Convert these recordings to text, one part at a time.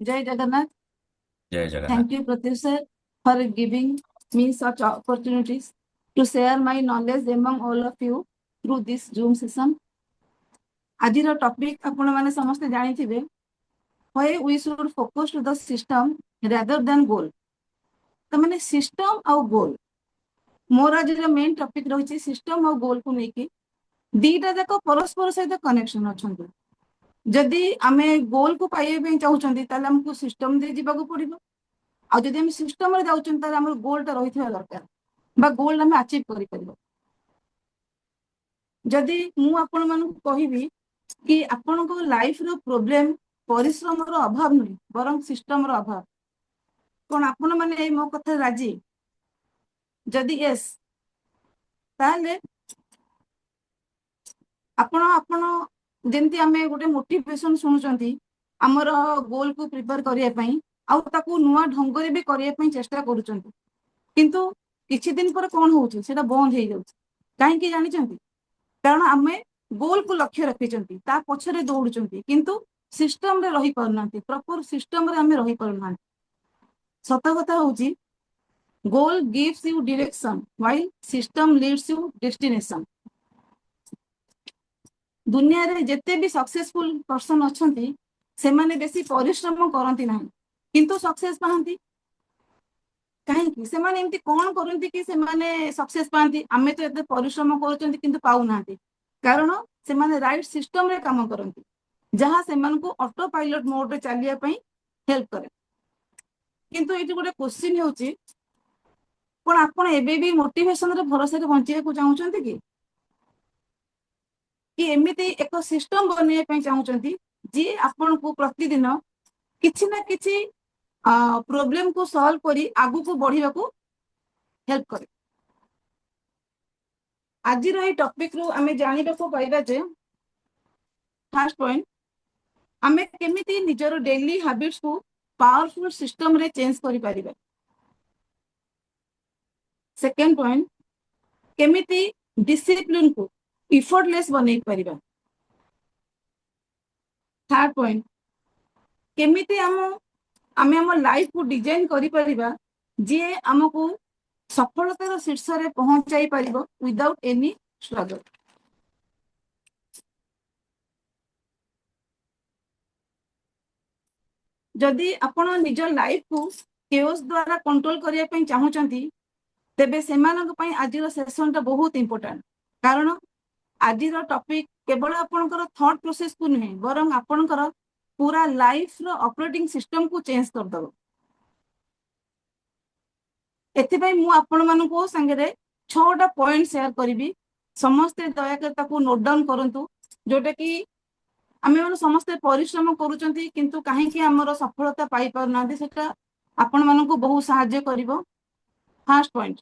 जय जगन्नाथ. जय Jagannath. Thank you, Pratyush sir, for giving me such opportunities to share my knowledge among all of you through this Zoom session. आजिर topic आपण माने समस्त जानिथिबे, why we should focus to the system rather than goal. त माने system और गोल मोर आजिर main topic रहिछि system और गोल को लेके दीटा जाक परस्पर सहित कनेक्शन अछंती. जदि आमे गोल को पाइबे पे चाहउछंती ताले हमको सिस्टम दे जीवाको पड़िबो. आ जदि हम सिस्टम रे जाउछन ताले हमर गोल ता रहिथिबा दरकार बा गोल हम अचीव करि परिबो. जदि मु आपण मानु कहिबी कि आपण को लाइफ रो प्रॉब्लम परिश्रम रो अभाव नहीं बरं सिस्टम रो अभाव, कोन आपण माने ए मो कथा राजी? जदि यस ताले आपण आपण जेंति आमे गोटे मोटिवेशन सुनुचंती हमर गोल को प्रिपेयर करिया पई आउ ताकू नुवा ढंग रे भी करिया पई चेष्टा करूचंती, किंतु किछि दिन पर कोन होउची सेटा बंद हे जाउची. काहे कि जानि चंती? कारण आमे गोल को लक्ष्य रखिचंती ता पछरे दौड़ुचंती किंतु सिस्टम रे रही परनांती, प्रॉपर सिस्टम रे आमे रही परनांती. सत कथा होउची goal gives you direction while system leads you destination. दुनिया रे जेते भी सक्सेसफुल पर्सन अछंती से माने बेसी परिश्रम करंती नाही किंतु सक्सेस पाहंती. काहे कि से माने एमती कोन करंती कि से माने सक्सेस पाहंती? आमे तो एते परिश्रम करचंती किंतु पाउ नांती, कारण से माने राइट सिस्टम रे काम करंती जहां से मान को ऑटो पायलट मोड रे चलिया पई हेल्प करे. किंतु एटी गोटे क्वेश्चन होउची कोन आपण एबे भी मोटिवेशन रे भरोसा रे बंचिया को चाहउचंती कि एमिति एक सिस्टम बनिया पई चाहउचंती जे आपण को प्रतिदिन किछि ना किछि प्रॉब्लम को सॉल्व करी आगु को बढ़िया को हेल्प करे. आज रही टॉपिक रू आमे जानिबा को पाइबा जे फर्स्ट पॉइंट आमे केमिति निजरो डेली हैबिट्स को पावरफुल सिस्टम रे चेंज करि परिबा. सेकंड पॉइंट केमिति डिसिप्लिन को इफर्टलेस बनै परिबा. थर्ड पॉइंट केमिति आमे हम लाइफ को डिजाइन करि परिबा जे हमको सफलतार शीर्ष रे पहुंचाई परिबो विदाउट एनी स्ट्रगल. जदि आपण निज लाइफ को केओस द्वारा कंट्रोल करिया पई चाहउचंती तेबे सेमानक पई आजिर सेशन ता बहुत इंपोर्टेंट. कारण आजिर टॉपिक केवल आपनकर थॉट प्रोसेस को नहीं बरं आपनकर पूरा लाइफ रो ऑपरेटिंग सिस्टम को चेंज कर दबो. एथि पई मु आपण मानको संगे 6टा पॉइंट शेयर करिवि. समस्त दया कर ताको नोट डाउन करंतु जोटा कि आमे माने समस्त परिश्रम करूचंती किंतु काहे कि हमर सफलता पाई पर नांदी सेटा आपण मानको बहुत सहाय्य करिवो. First point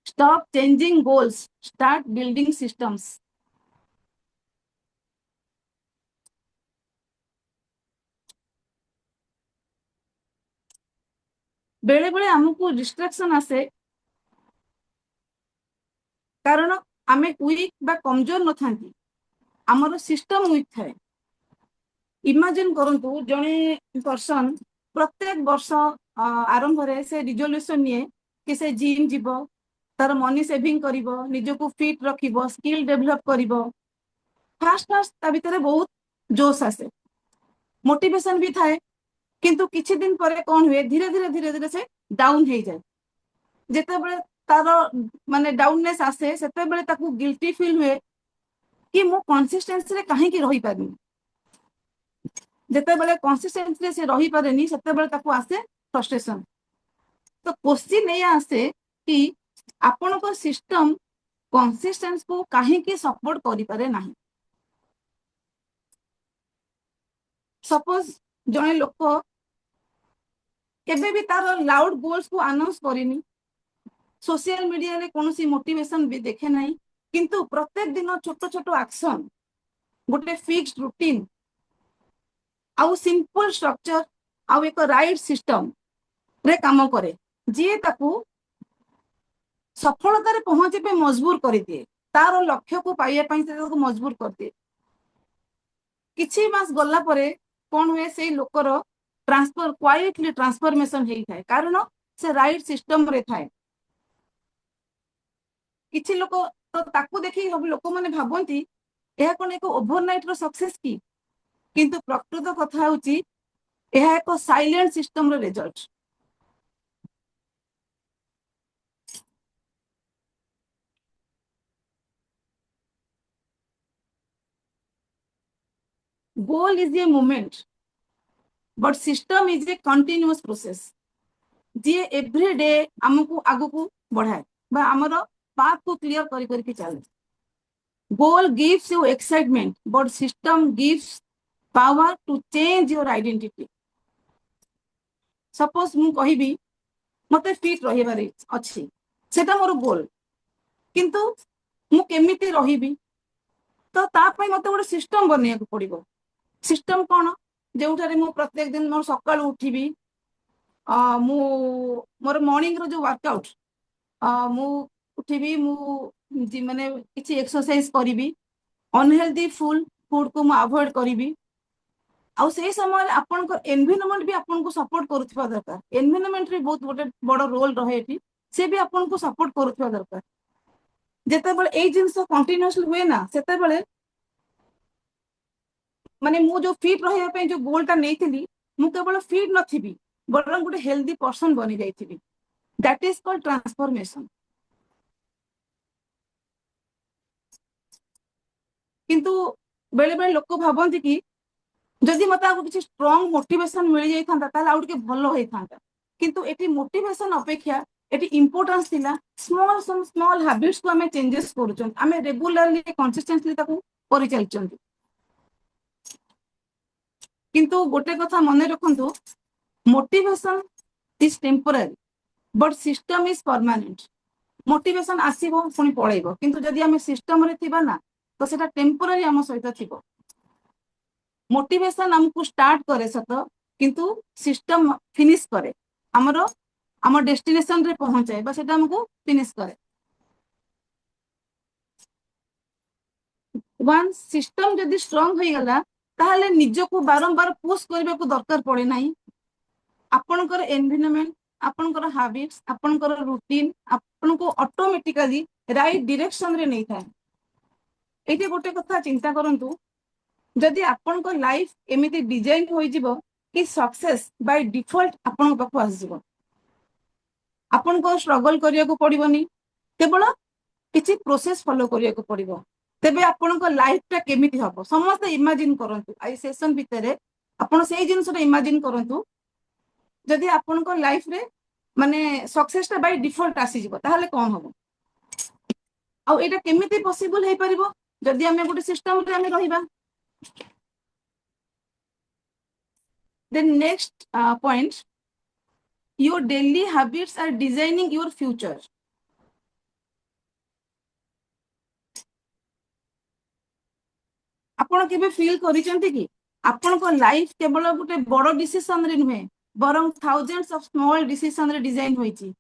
stop changing goals start building systems. बेले बेले हमको डिस्ट्रैक्शन आसे कारण आमे वीक बा कमजोर न थांती हमर सिस्टम वीक थाए. इमेजिन करंतु जने पर्सन प्रत्येक वर्ष आरंभ रे से रिजोल्यूशन निये कि से जिम जीवो, तार मनी सेविंग करिवो, निज को फिट रखिवो, स्किल डेवलप करिवो. फास्ट फास्ट ता भीतर बहुत जोश आसे, मोटिवेशन भी थाए, किंतु किछि दिन परे कोन हुए धीरे धीरे धीरे धीरे से डाउन हे जाय. जेते बेले तार माने डाउननेस आसे सेते बेले ताकू गिल्टी फील हुए कि मो कंसिस्टेंसी रे काहे कि रही पारनी. जेते बेले कंसिस्टेंसी रे से रही पारेनी सेते बेले ताकू आसे फ्रस्ट्रेशन. तो क्वेश्चन ए आसे कि आपण को सिस्टम कंसिस्टेंस को काहे कि सपोर्ट करि पारे नाही. सपोज जने लोक केबे भी तार लाउड गोल्स को अनाउंस करिनी, सोशल मीडिया रे कोनोसी मोटिवेशन भी देखे नाही, किंतु प्रत्येक दिन छोट छोट एक्शन गोटे फिक्स्ड रूटीन आउ सिंपल स्ट्रक्चर आउ एक राइट सिस्टम रे काम करे जे ताकू सफलता रे पहुंचे पे मजबूर कर दिए, तार लक्ष्य को पाइया पई से ताकू मजबूर कर दिए. किछि मास गल्ला परे कौन हुए से लोकर ट्रांसफर क्वाइटली ट्रांसफॉर्मेशन होता है कारण से राइट सिस्टम रे थाए किछि लोक तो ताकू देखि सब लोक माने भाबंती यह कोन एक ओवरनाइट रो सक्सेस की किंतु प्रकृत कथा होची यह एक साइलेंट सिस्टम रो result goal is a movement but system is a continuous process जी एवरी डे हमको आगु को बढ़ाए बा हमर पाथ को क्लियर करी करी के चले goal gives you excitement but system gives power to change your identity suppose मु कहिबी मते फिट रहिबार अछि सेटा मोर गोल किंतु मु केमिति रहिबी तो ता पई मते गोटे सिस्टम बनिया को पड़िबो सिस्टम कोन जेउठारे मु प्रत्येक दिन मोर सकाळ उठिबी मु मोर मॉर्निंग रो जो वर्कआउट मु उठिबी मु माने किछि एक्सरसाइज करिबी अनहेल्दी फूड को मु अवॉइड करिबी आ से समय आपन को एनवायरनमेंट भी आपन को सपोर्ट करूथबा दरकार एनवायरनमेंट रे बहुत गोटे बड़ रोल रहे एठी से भी आपन को सपोर्ट करूथबा दरकार जेते बेले एई जिंस कंटीन्यूअसली हुए ना सेते बेले माने मु जो फिट रहया पे जो गोल ता नेथिली मु केवल फिट नथिबी बरं गोटे हेल्दी पर्सन बनी जाइथिबी दैट इज कॉल्ड ट्रांसफॉर्मेशन किंतु बेले बेले लोक भाबंती कि जदि मत आपको किसी स्ट्रॉन्ग मोटिवेशन मिल जाता ताले आउ के भलो होइथांता किंतु एटी मोटिवेशन अपेक्षा एटी इंपोर्टेंस थिला स्मॉल स्मॉल हैबिट्स को हमें चेंजेस करूछन हमें रेगुलरली कंसिस्टेंटली ताको करि चलचंती किंतु गोटे कथा मने रखंतु motivation is temporary but system is permanent motivation आसीबो पुनी पळैबो किंतु जदि हमें सिस्टम रे थिबा ना तो सेटा टेम्पररी हम सहित थिबो मोटिवेशन हमको स्टार्ट करे सत किंतु सिस्टम फिनिश करे हमरो हमर डेस्टिनेशन रे पहुंचाए बा सेटा हमको फिनिश करे वन सिस्टम जदि स्ट्रांग होई गला ताहले निज को बारंबार पुश करबे को दरकार पड़े नाही आपनकर एनवायरनमेंट आपनकर हैबिट्स आपनकर रूटीन आपन को ऑटोमेटिकली राइट डायरेक्शन रे नै थाए एते गोटे कथा चिंता करंतु जदि आपन को लाइफ एमिति डिजाइन होई जिवो कि सक्सेस बाय डिफॉल्ट आपन पाखु आस जिवो आपन को स्ट्रगल करिया को पड़िबोनी केवल किछि प्रोसेस फॉलो करिया को पड़िबो तेबे आपन को लाइफ ता केमिति हबो समस्त इमेजिन करंतु आई सेशन भितरे आपन सेही जिंसटा इमेजिन करंतु जदि आपन को लाइफ रे माने सक्सेस ता बाय डिफॉल्ट आसी जिवो ताहले कोन हबो आ एटा केमिति पॉसिबल हे परिबो जदि हमें गोटे सिस्टम रे हमें रहिबा The next point, your daily habits are designing your future. आपण केबे फील करिसेंती कि आपण को लाइफ केवल गोटे बड़ डिसीजन रे नुहे बरं थाउजेंड्स ऑफ स्मॉल डिसीजन रे डिजाइन होईची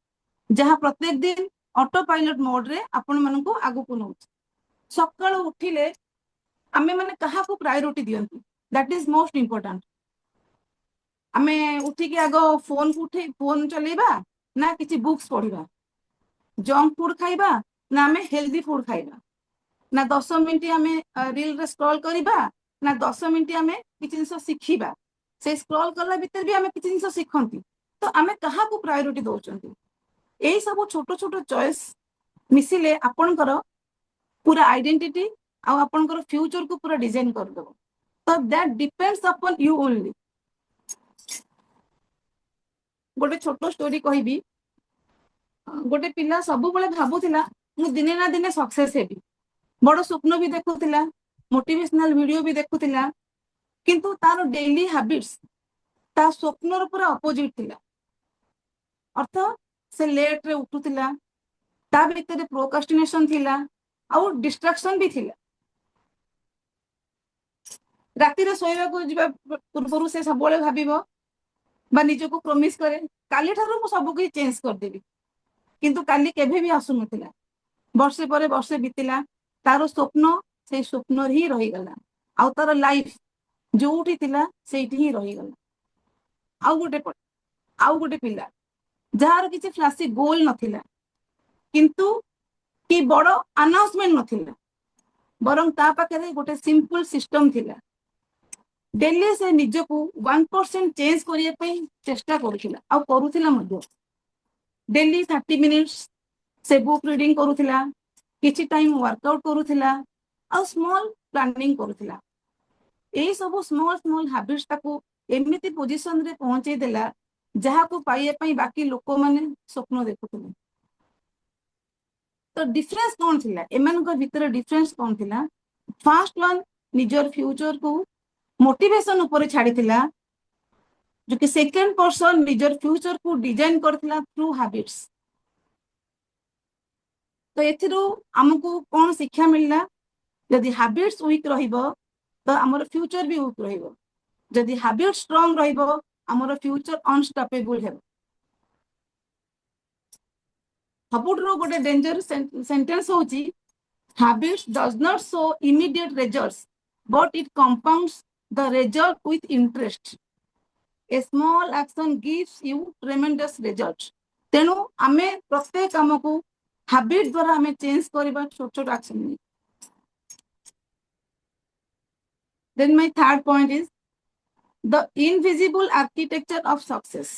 जहां प्रत्येक दिन ऑटो पायलट मोड रे आपण मन को आगु को नउछ सकाळ उठिले हमें माने कहा को प्रायोरिटी दियंती दैट इज मोस्ट इंपोर्टेंट आमे उठिकी आग फोन को उठे फोन चलेबा ना किछि बुक्स पढ़िबा जंक फूड खाइबा ना आमे हेल्दी फूड खाइबा ना 10 मिनिट आमे रील रे स्क्रॉल करिबा ना 10 मिनिट आमे किछि जिंस सिखिबा से स्क्रॉल करला भीतर भी आमे किछि जिंस सिखंती तो आमे कहा को प्रायोरिटी दोचंती एई सब छोटो छोटो चॉइस मिसिले आपनकर पूरा आइडेंटिटी आ आपनकर फ्यूचर को पूरा डिजाइन कर दबो तो that depends upon you only गोटे छोटो स्टोरी कहबी गोटे पिला सब बळे भाबुतिला मु दिने ना दिने सक्सेस हेबी बड़ स्वप्न भी देखुतिला मोटिवेशनल वीडियो भी देखुतिला किंतु तार डेली हैबिट्स ता स्वप्नर पूरा अपोजिट थिला अर्थ से लेट रे उठुतिला ता भीतर प्रोक्रास्टिनेशन थिला आ डिस्ट्रैक्शन भी थिला राति रे सोइबा को जिबा पूर्वरु से सब बळे भाबिबो बा निज को प्रॉमिस करे काली ठारू मु सब कुछ चेंज कर देबी किंतु काली केभे भी आसु नथिला वर्षे परे वर्षे बीतिला तारो स्वप्न से स्वप्न ही रही गला आ तारो लाइफ जोठी थिला सेठी ही रही गला। आउ गोटे पिला जार किसी फ्लासी गोल नथिला किंतु कि बड़ अनाउंसमेंट नथिला बरं ता पाखे गोटे सिंपल सिस्टम थिला। डेली से निजको 1% चेंज करिया पे चेष्टा करूथिला आ करूथिला मध्य। डेली 30 मिनिट्स से बुक रीडिंग करूथिला, किछि टाइम वर्कआउट करूथिला आ स्मॉल प्लानिंग करूथिला। एई सब स्मॉल स्मॉल हैबिट्स ताको एमिति पोजीशन रे पहुंचे देला जहा को पाइए पई बाकी लोक माने स्वप्न देखुथिले। तो डिफरेंस कौन थिला एमान को भीतर डिफरेंस कौन थिला? फर्स्ट वन निजर फ्यूचर को मोटिवेशन ऊपर छाड़ी थिला, जो कि सेकंड पर्सन निजर फ्यूचर को डिजाइन करथिला थ्रू हैबिट्स। तो एथिरो हमको कौन शिक्षा मिलला? यदि हैबिट्स वीक रहिबो तो हमर फ्यूचर भी वीक रहिबो, यदि हैबिट स्ट्रांग रहिबो हमर फ्यूचर अनस्टॉपेबल हेबो। सबुठरो गोटे डेंजर सेंटेंस होची habits does not show immediate results but it compounds the result with interest. A small action gives you tremendous result. तेणु आमे प्रत्येक काम को हैबिट द्वारा आमे चेंज करबा छोट छोट एक्शन नहीं। Then my third point is the invisible architecture of success.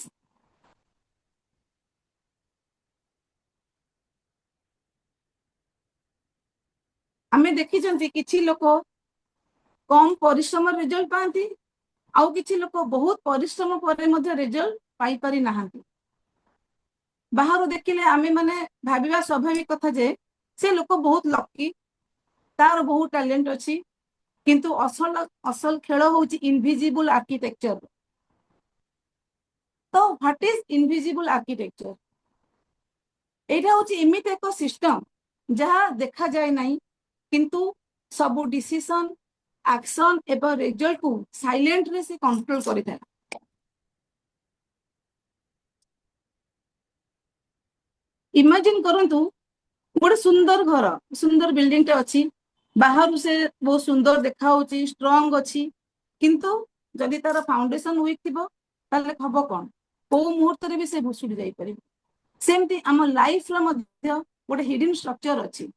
आमे देखि जंती किछि लोक कम परिश्रम रिजल्ट पाती आउ किछि लोक बहुत परिश्रम पर मध्य रिजल्ट पाई पारि नाहांती। बाहर देखिले आमे माने भाबिबा स्वाभाविक कथा जे से लोक बहुत लकी तार बहुत टैलेंट अछि किंतु असल असल खेल होची इनविजिबल आर्किटेक्चर। तो व्हाट इज इनविजिबल आर्किटेक्चर? एटा होची एमित एक सिस्टम जहा देखा जाय नाही किंतु सब डिसीजन एक्शन एवं रिजल्ट को साइलेंट रे से कंट्रोल करि था। इमेजिन करंतु गोटे सुंदर घर सुंदर बिल्डिंग टे अछि, बाहर से बहुत सुंदर देखा होची स्ट्रांग अछि किंतु जदि तार फाउंडेशन वीक थिबो ताले खबो कोन को मुहूर्त रे भी से भुसुडी जाई परिबो। सेमती हम लाइफ रे मध्य गोटे हिडन स्ट्रक्चर अछि,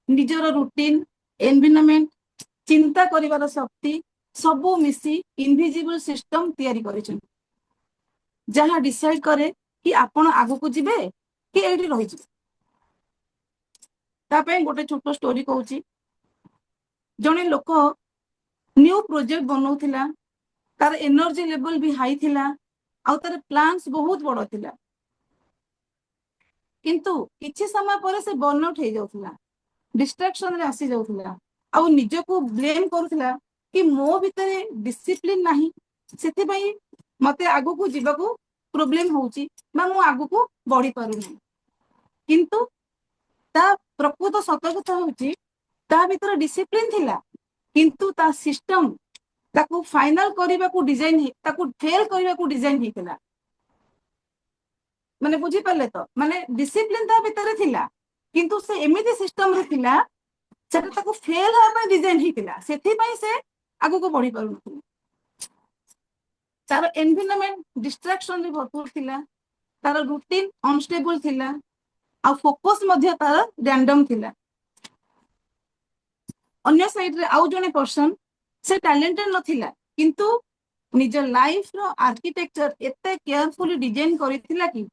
निजर रूटीन एनवायरनमेंट चिंता करिवार शक्ति सबो मिसी इनविजिबल सिस्टम तैयारी करिछन जहां डिसाइड करे कि आपण आगु को जिबे कि एठी रहि जिबे। ता पे गोटे छोट स्टोरी कहूची। जने लोक न्यू प्रोजेक्ट बनौथिला, तार एनर्जी लेवल भी हाई थिला आ तार प्लान्स बहुत बड़ थिला किंतु किछि समय पर से बर्नआउट हे जाउथिला, डिस्ट्रैक्शन रे आसी जाउथिला आ निज को ब्लेम करूथिला कि मो भितरे डिसिप्लिन नाही सेति पई मते आगु को जिबा को प्रॉब्लम होउची बा मो आगु को बढ़ी पारु नाही। किंतु ता प्रकृत सत कथा होची ता भितर डिसिप्लिन थिला किंतु ता सिस्टम ताकू फाइनल करबा को डिजाइन ताकू फेल करबा को डिजाइन हितला। माने बुझी पाले तो माने डिसिप्लिन ता भितर थिला किंतु से एमिति सिस्टम रे थिला सेटा ताकू फेल होबा डिजाइन हितला, सेथि पई से आगु को बढ़ी पारु नथिला। तार एनवायरनमेंट डिस्ट्रैक्शन रे भरपूर थिला, तार रूटीन अनस्टेबल थिला आ फोकस मध्य तार रैंडम थिला। अन्य साइड रे आउ जने पर्सन से टैलेंटेड नथिला किंतु निज लाइफ रो आर्किटेक्चर एते केयरफुली डिजाइन करिथिला कि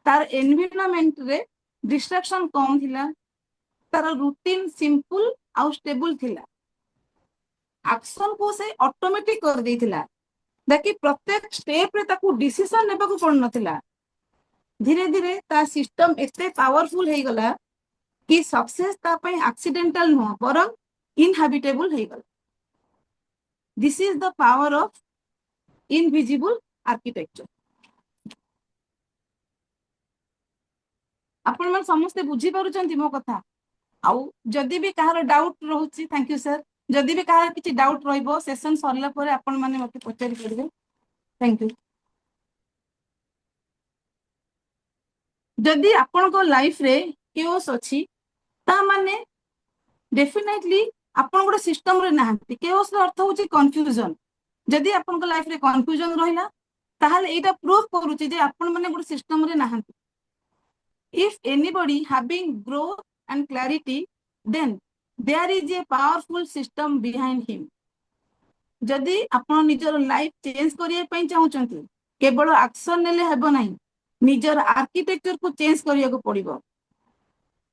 तार एनवायरनमेंट रे डिस्ट्रैक्शन कम थिला, तार रूटीन सिंपल आ स्टेबल थिला। एक्शन को से ऑटोमेटिक कर देथिला ताकि प्रत्येक स्टेप रे ताकू डिसीजन नेबा को पड़ नथिला। धीरे धीरे ता सिस्टम एते पावरफुल हे गला कि सक्सेस ता पई एक्सीडेंटल न बरं इनहैबिटेबल हे गला। This is the power of invisible architecture. आपण मन समस्त बुझी पारुचंती मो कथा? आउ जदि भी कहार डाउट रहउची, थैंक यू सर, जदि भी कहार किछि डाउट रहइबो सेशन सरला परे आपण माने मते पचारि परबे। Thank you. जदि आपण को लाइफ रे केओस अछि ता माने डेफिनेटली आपण गोटे सिस्टम रे नाहंती केओस अर्थ होची कंफ्यूजन जदि आपन लाइफ रे कंफ्यूजन रहिला ताहले एटा प्रूफ करूची जे आपण माने गोटे सिस्टम रे नाहंती if anybody having growth and clarity then there is a powerful system behind him जदि आपण निजर लाइफ चेंज करिया पई चाहउचंती केवल एक्शन नेले हेबो नाही निजर आर्किटेक्चर को चेंज करिया को पड़िबो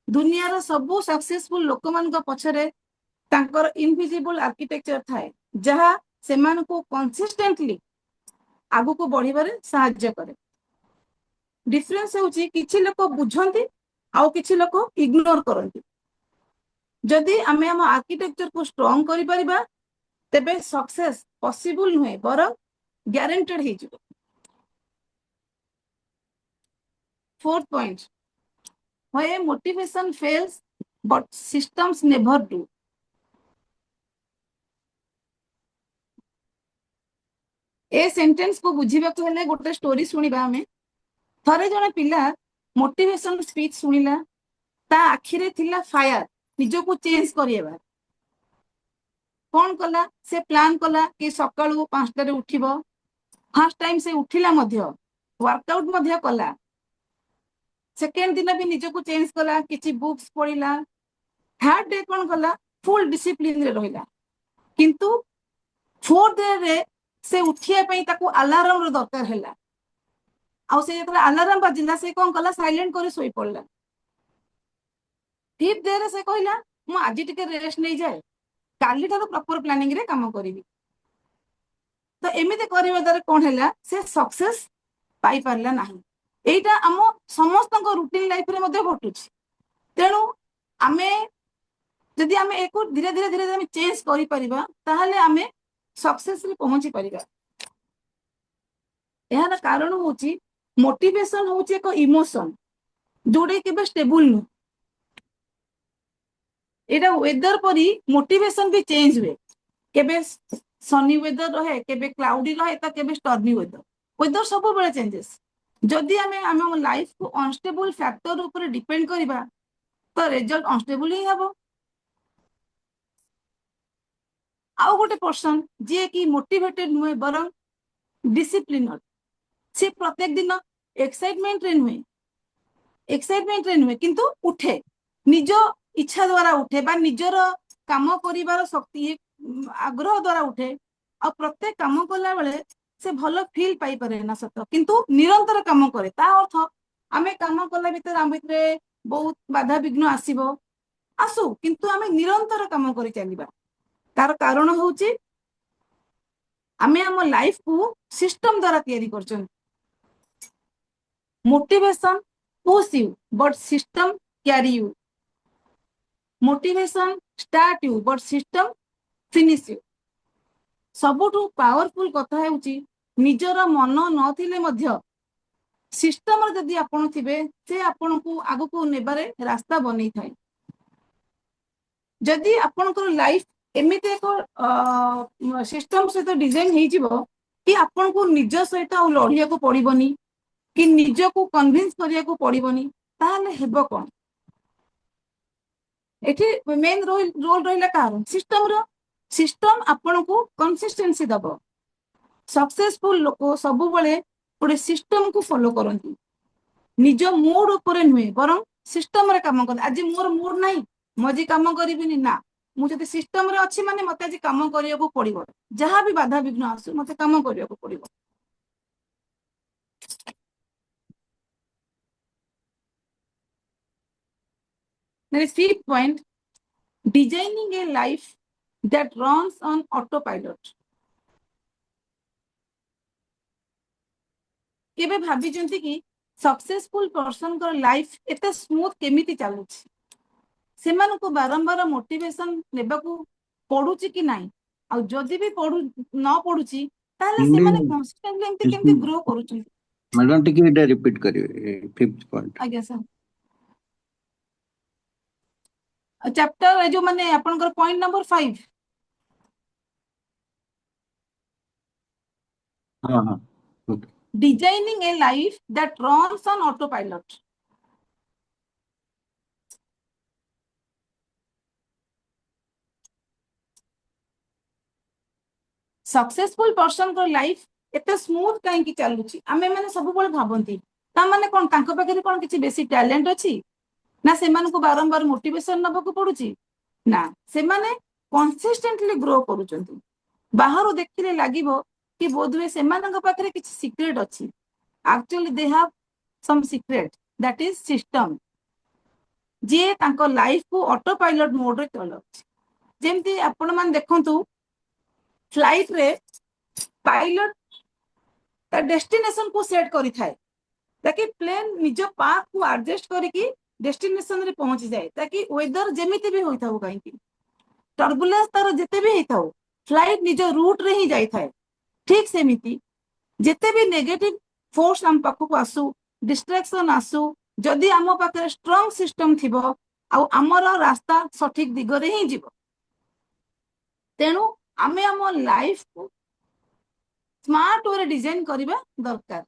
दुनिया सबू सक्सेसफुल लोक मान पछरे तांकर इनविजिबल आर्किटेक्चर थाए जहा सेमान को कंसिस्टेंटली आगु को बढ़िबारे सहायता करे डिफरेंस होची किछि लोक बुझंती आउ किछि लोक इग्नोर करंती जदि आमे हम आर्किटेक्चर को स्ट्रांग करि परिबा तेबे सक्सेस पॉसिबल नुहे बर गारंटेड हे जिवो fourth point where motivation fails but systems never do a sentence को बुझीबा को हेले गोटे स्टोरी सुनिबा हमें थरे जने पिला मोटिवेशन स्पीच सुनिला ता आखिरे थिला फायर निजो को चेंज करिएबा कोन कला से प्लान कला कि सकाळू 5 टा रे उठिबो फर्स्ट टाइम से उठिला मध्य वर्कआउट मध्य कला सेकेंड दिन भी निजो को चेंज कला किछि बुक्स पढिला थर्ड डे कोन कला फुल डिसिप्लिन रे रहिला किंतु फोर्थ डे रे से उठिया पई ताको अलार्म रो दरकार हैला आ से जेतला अलार्म बाजिला से कोन कला साइलेंट करे सोई पड़ला फिफ्थ डे रे से कहला मु आज टिके रेस्ट नै जाय काली ठारो प्रॉपर प्लानिंग रे काम करिवि तो एमिते करिवा दरे कोन हैला से सक्सेस पाई परला नाही एटा हम समस्त रूटीन लाइफ रे मध्ये घटुछि तेणु आमे जदि आमे एको धीरे धीरे धीरे आमे चेंज करि परिबा ताहले आमे सक्सेस रे पहुंची परिबा एहार कारण होछि मोटिवेशन होछि एको इमोशन जोडे केबे स्टेबल नु एटा वेदर परी मोटिवेशन भी चेंज हुए केबे सनी वेदर रहे केबे क्लाउडी रहे त केबे स्टॉर्मी वेदर वेदर सब बेले चेंजेस जदि आम लाइफ को अनस्टेबल फैक्टर ऊपर डिपेंड करिबा तो रिजल्ट अनस्टेबल ही हबो आउ गोटे पर्सन जे कि मोटिवेटेड नुहे बरं डिसिप्लिनड से प्रत्येक दिन एक्साइटमेंट रे नुहे किंतु उठे निज इच्छा द्वारा उठे बा निजर काम करिवार शक्ति आग्रह द्वारा उठे आ प्रत्येक काम कला बेले से भलो फील पाई पारे ना सत किंतु निरंतर काम करे ता अर्थ आमे काम कला भीतर आम भीतर बहुत बाधा विघ्न आसीबो आसु किंतु आमे निरंतर काम करि चलिबा तार कारण होउची आमे हम लाइफ को सिस्टम द्वारा तैयारी करछन motivation push you but system carry you motivation start you but system finish you सबुठु पावरफुल कथा हेउची निजर मन नथिले मध्य सिस्टम रे जदि आपण थिबे से आपण को आगु को नेबारे रास्ता बनै थाए जदि आपण को लाइफ एमिते को सिस्टम से तो डिजाइन हे जिवो कि आपण को निज सहित आ लढिया को पड़िबनी कि निज को कन्विंस करिया को पड़िबनी ताले हेबो कोन एठी मेन रोल रहिला कार सिस्टम रो सिस्टम आपण को कंसिस्टेंसी दबो सक्सेसफुल लोक सब बळे गोटे सिस्टम को फॉलो करंती निज मूड ऊपर नुहे बरं सिस्टम रे काम कर आज मोर मूड नाही मजी काम करिबिनी ना मु जति सिस्टम रे अछि माने मते आज काम करिया को पड़िबो जहां भी बाधा विघ्न आसु मते काम करिया को पड़िबो fifth point designing a life that runs on autopilot केबे भाभी जंती कि सक्सेसफुल पर्सन को लाइफ एते स्मूथ केमिति चालुछि सेमान को बारंबार मोटिवेशन नेबा को पडुछि कि नाही आ जदि भी पडु न पडुछि ताले सेमाने कंसिस्टेंटली एमति केमति ग्रो करूछि मैडम टिके एटा रिपीट करिवे फिफ्थ पॉइंट आज्ञा सर चैप्टर जो माने आपनकर पॉइंट नंबर 5 हां हां designing a life that runs on autopilot successful person को लाइफ एते स्मूथ कहीं चलुची आमे माने सब बळे भाबंती ता माने कोन तांको पाखरे कोन किछि बेसी टैलेंट अछि ना से माने को बारंबार मोटिवेशन नबको पडुची ना से माने कंसिस्टेंटली ग्रो करूचंती बाहर देखिले लागिबो कि बोधवे से मानक पाखरे किछि सीक्रेट अछि actually they have some secret that is system जे तांको लाइफ को ऑटो पायलट मोड रे चलाउची जेमती आपण मान देखंतु फ्लाइट रे पायलट ता डेस्टिनेशन को सेट करी थाए ताकि प्लेन निज पाथ को एडजस्ट करिकी डेस्टिनेशन रे पहुंच जाए ताकि वेदर जेमिति भी होइथाउ काईकी टर्बुलेंस तार जेते भी हेइथाउ फ्लाइट निज रूट रे ही जाई थाए ठीक सेमिति जेते भी नेगेटिव फोर्स हम पाखु आसु डिस्ट्रैक्शन आसु जदि आम पाखे स्ट्रॉन्ग सिस्टम थिबो आ आमर रास्ता सठिक दिगरे ही जीवो तेणु आमे आम लाइफ को स्मार्ट वे डिजाइन करबा दरकार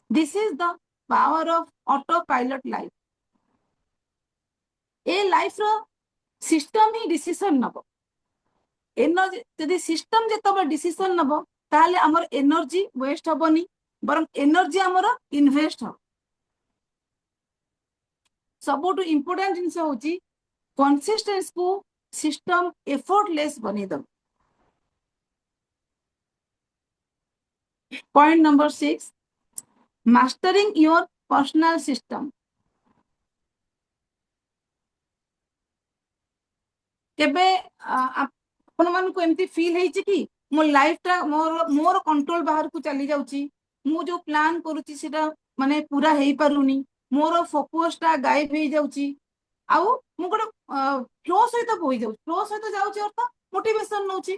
this is the power of autopilot life ए लाइफ रो सिस्टम ही डिसीजन नबो एनर्जी यदि सिस्टम जेतबे डिसीजन नबो ताले हमर एनर्जी वेस्ट हबनी बरं एनर्जी हमर इन्वेस्ट हो सबोटु इंपोर्टेंट जिंस होची कंसिस्टेंस को सिस्टम एफर्टलेस बनी दो point number 6 mastering your personal system केबे आपण मान को एमती फील हेची कि मो लाइफ टा मोर कंट्रोल बाहर को चली जाउची मु जो प्लान करूची सेटा माने पूरा हेई पारुनी मोर फोकस टा गायब हे जाउची आउ मु गोटे फ्लो सहित बोई जाउची फ्लो सहित जाउची अर्थ मोटिवेशन नउची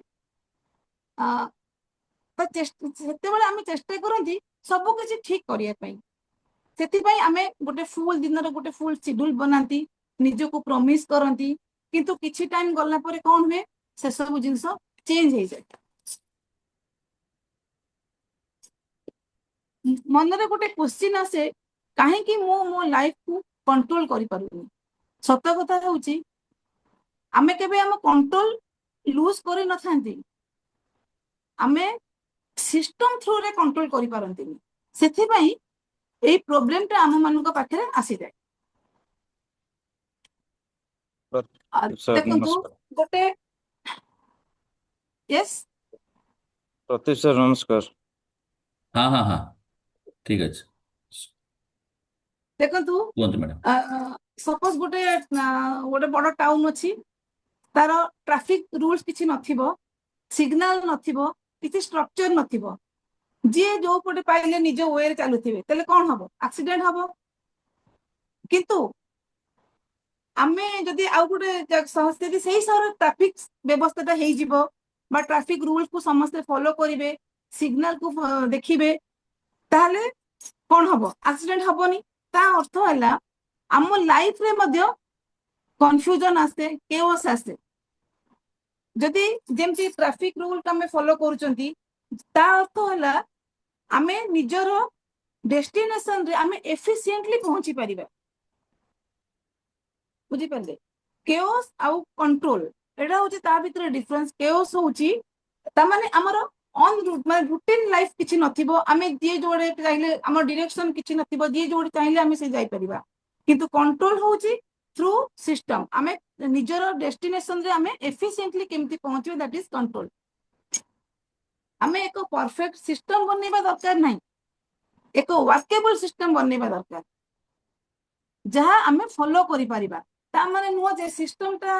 सेते बेले आमे चेष्टा करंती सब किछि ठीक करिया पई सेति पई आमे गोटे फुल दिन रो गोटे फुल शेड्यूल बनांती निज को प्रॉमिस करंती किंतु किछि टाइम गल्ला परे कोन हुए से सब जिंस चेंज हे जाय मन रे गोटे क्वेश्चन आसे काहे कि मो लाइफ को कंट्रोल करि पारुनी सत्य कथा होउची आमे केबे हम कंट्रोल लूज करि न थांती आमे सिस्टम थ्रू रे कंट्रोल करि पारंती सेथि पई ए प्रॉब्लम ता हम मानक पाखरे आसी जाय सर देखंतु नमस्कार। गोटे यस प्रतीक सर नमस्कार। हाँ हाँ हाँ ठीक है देखंतु कुहतु मैडम सपोज गोटे गोटे बड़ टाउन अछि तार ट्रैफिक रूल्स किछि नथिबो सिग्नल नथिबो किछि स्ट्रक्चर नथिबो जे जो पटे पाइले निज वे रे चालुथिबे तले कोन हबो एक्सीडेंट हबो किंतु आमे जदि आउ गोटे संस्थे सही सहर ट्रैफिक व्यवस्था हेई जिवो बा ट्रैफिक रूल्स को समस्त फॉलो करिवे सिग्नल को देखिबे ताहले कोन हबो एक्सीडेंट हबोनी ता अर्थ हला आम लाइफ रे मध्य कंफ्यूजन आसे केओस आसे जदि जेमती ट्रैफिक रूल का में फॉलो करूचंती ता अर्थ हला आमे निजर डेस्टिनेशन रे आमे एफिशिएंटली पहुंची परिबा बुझी परले केओस आउ कंट्रोल एडा होची ता भीतर डिफरेंस केओस होची ता माने हमर ऑन रूट माने रूटीन लाइफ किछि नथिबो आमे जे जोडे चाहिले हमर डायरेक्शन किछि नथिबो जे जोडे चाहिले आमे से जाई परिबा किंतु कंट्रोल होची थ्रू सिस्टम आमे निजर डेस्टिनेशन रे आमे एफिशिएंटली केमती पहुंचबे दैट इज कंट्रोल आमे एक परफेक्ट सिस्टम बनेबा दरकार नाही एक वर्केबल सिस्टम बनेबा दरकार जहा आमे फॉलो करि परिबा ता माने नुवा जे सिस्टम ता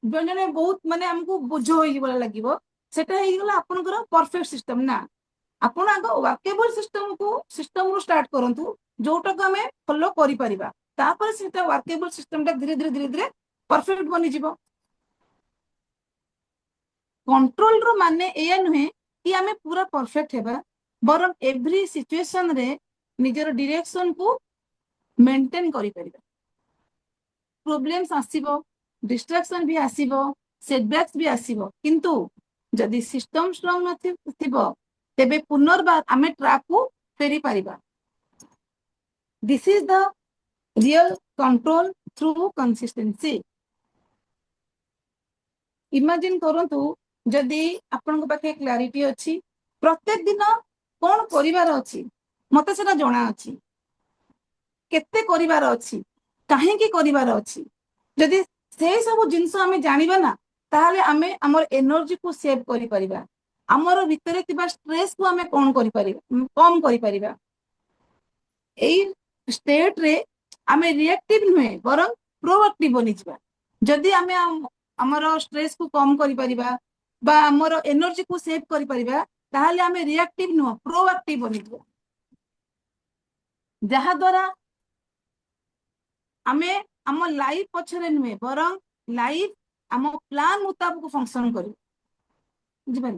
जने बहुत माने हमको बोझ होई बोला लागिवो सेटा हेई गेला आपनकर परफेक्ट सिस्टम ना आपण आग वर्केबल सिस्टम रो स्टार्ट करंतु जोटा को हमें फॉलो करि परिबा तापर सेटा वर्केबल सिस्टम ता धीरे धीरे परफेक्ट बनि जिवो कंट्रोल रो माने एया नुहे कि हमें पूरा परफेक्ट हेबा बरम एवरी सिचुएशन रे निजर डायरेक्शन को मेंटेन करि परिबा प्रॉब्लम्स आसीबो डिस्ट्रैक्शन भी आसीबो सेटबैक्स भी आसीबो किंतु जदि सिस्टम स्ट्रांग नथिबो तेबे पुनर्बार आमे ट्रैक को फेरी परिबा this is the real control through consistency imagine करंतु जदि आपन पाखे क्लारिटी अच्छी प्रत्येक दिन कौन करिवार अच्छी मते सेटा जणा अच्छी केते करिवार अच्छी काहेकि करिवार अच्छी जदि से सब जिंस आमे जानिबा ना ताहले आमे हमर एनर्जी को सेव करि परिबा हमर भितरे तिबा स्ट्रेस को आमे कौन करि परिबा कम करि परिबा एई स्टेट रे आमे रिएक्टिव नुहे बरं प्रोएक्टिव बनि जिबा जदि आमे हमर स्ट्रेस को कम करि परिबा बा हमर एनर्जी को सेव करि परिबा ताहले आमे रिएक्टिव नुह प्रोएक्टिव बनि जिबा जहा द्वारा आमे हम लाइफ पछरे नुहे बरं लाइफ हम प्लान मुताबिक फंक्शन करू बुझिबा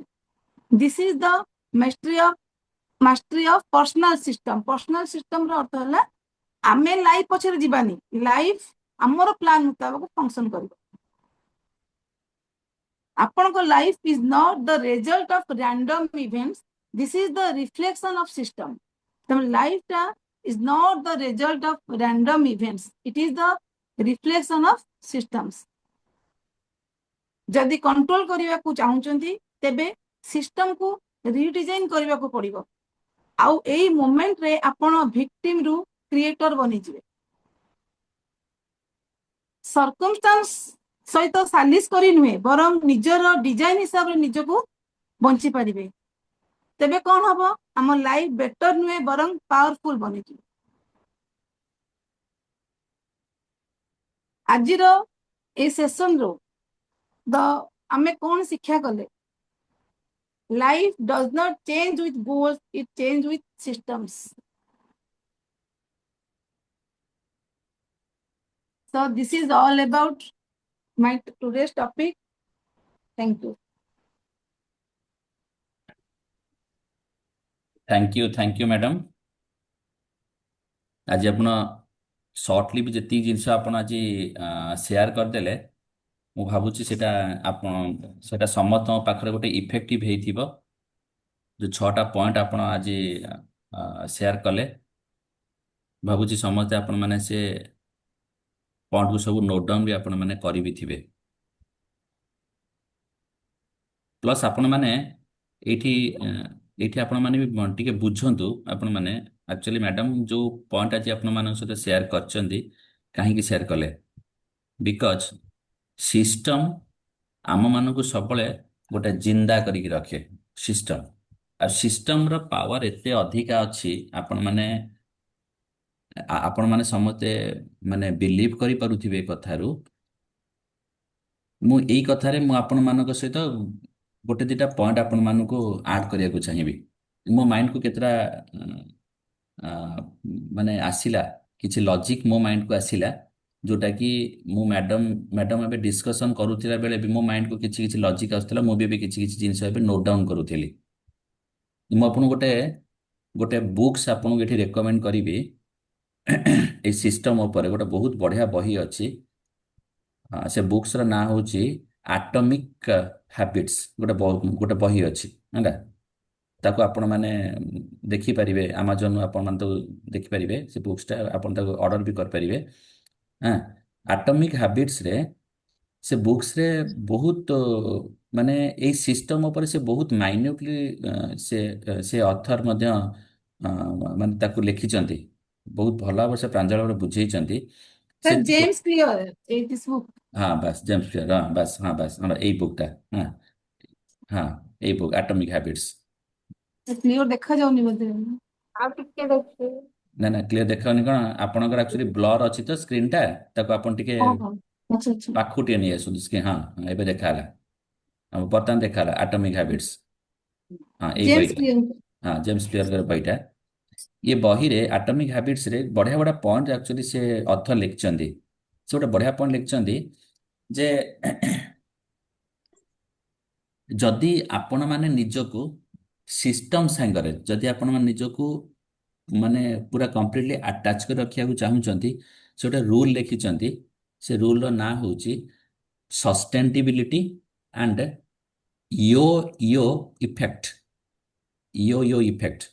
this is the mastery of personal system रो अर्थ होला आमे लाइफ पछरे जीवानी लाइफ हमर प्लान मुताबिक फंक्शन करू आपन को life is not the result of random events this is the reflection of system तो लाइफ टा is not the result of random events it is the reflection of systems जदि control करिया को चाहउचंती तेबे सिस्टम को रीडिजाइन करिया को पड़िबो आउ एई मोमेंट रे आपण विक्टिम रु क्रिएटर बनि जिवे सर्कमस्टेंस सहित सालिस करी नुहे बरं निजर डिजाइन हिसाब रे निजको बंची परिबे तेबे कौन हबो हम लाइफ बेटर नुहे बरं पावरफुल बनि जिवे आजिर ए सेशन रो द आमे कौन शिक्षा कले life does not change with goals it change with systems so this is all about my today's topic thank you thank you madam आज आपण सर्टली भी जति जिनस आपण आज शेयर करदेले मु भाबुची सेटा आपण सेटा समस्त पाखरे गोटे इफेक्टिव हेइथिबो जो 6टा पॉइंट आपण आज शेयर कले भाबुची समस्त आपण माने से पॉइंट को सब नोट डाउन भी आपण माने करि भी थिबे प्लस आपण माने एठी एठी आपण माने भी टिके बुझंतु आपण माने एक्चुअली मैडम जो पॉइंट आज आपण मान सहित शेयर करचंदी काहे की शेयर कले बिकॉज सिस्टम आम मान को सबले गोटे जिंदा करिक रखे सिस्टम आ सिस्टम रो पावर एते अधिका अछि आपण माने आपण माने समते माने बिलीव करि पारुथिबे कथारू मु एई कथारे मु आपण मानक सहित गोटे दिटा पॉइंट आपण मान को ऐड करिया को चाहिबी मो माइंड को केतरा माने आसिला किछि लॉजिक मो माइंड को आसिला जोटा कि मु मैडम एबे डिस्कशन करूथिला बेले भी मो माइंड को किछि किछि लॉजिक आस्तला मु भी किछि किछि जिंस एबे नोट डाउन करूथिली मु आपन गोटे गोटे बुक्स आपन एठी रेकमेंड करिबी ए सिस्टम ऊपर गोटे बहुत बढ़िया बही अछि से बुक्स रा ना होची एटॉमिक हैबिट्स गोटे बही अछि हैला ताको आपण माने देखि परिबे Amazon आपण मान तो देखि परिबे से बुक्स टा आपण ताको ऑर्डर भी कर परिबे हां एटॉमिक हैबिट्स रे से बुक्स रे बहुत माने ए सिस्टम ऊपर से बहुत माइन्यूटली से ऑथर मध्य माने ताको लिखिचंती बहुत भला भाव से प्रांजल भाव बुझेइचंती सर जेम्स क्लियर ए दिस बुक हाँ बस जेम्स क्लियर हाँ बस हाँ ए बुक टा हाँ हाँ a book atomic habits clear देखा जाउनी बोलते आ टिके देखिए ना ना क्लियर देखाउनी कोन आपनकर एक्चुअली ब्लर अछि तो स्क्रीन टा ताको आपन टिके ओहो अच्छा अच्छा पाखुटिए नहीं आसु स्क्रीन हाँ एबे देखाला अब बर्तन देखाला एटॉमिक हैबिट्स हाँ ए जेम्स बहीटा क्लियर हाँ जेम्स क्लियर कर बहीटा ये बही रे एटॉमिक हैबिट्स रे बढ़िया बढ़िया पॉइंट एक्चुअली से ऑथर लिखचंदी से गोटे बढ़िया पॉइंट लिखचंदी जे जदि आपण माने निजको सिस्टम सांगरे जदि आपण माने निजको माने पूरा कंप्लीटली अटैच कर रखिया को चाहउचंती से गोटे रूल लिखिचंती से रूल रो ना होची sustainability and yo yo yo effect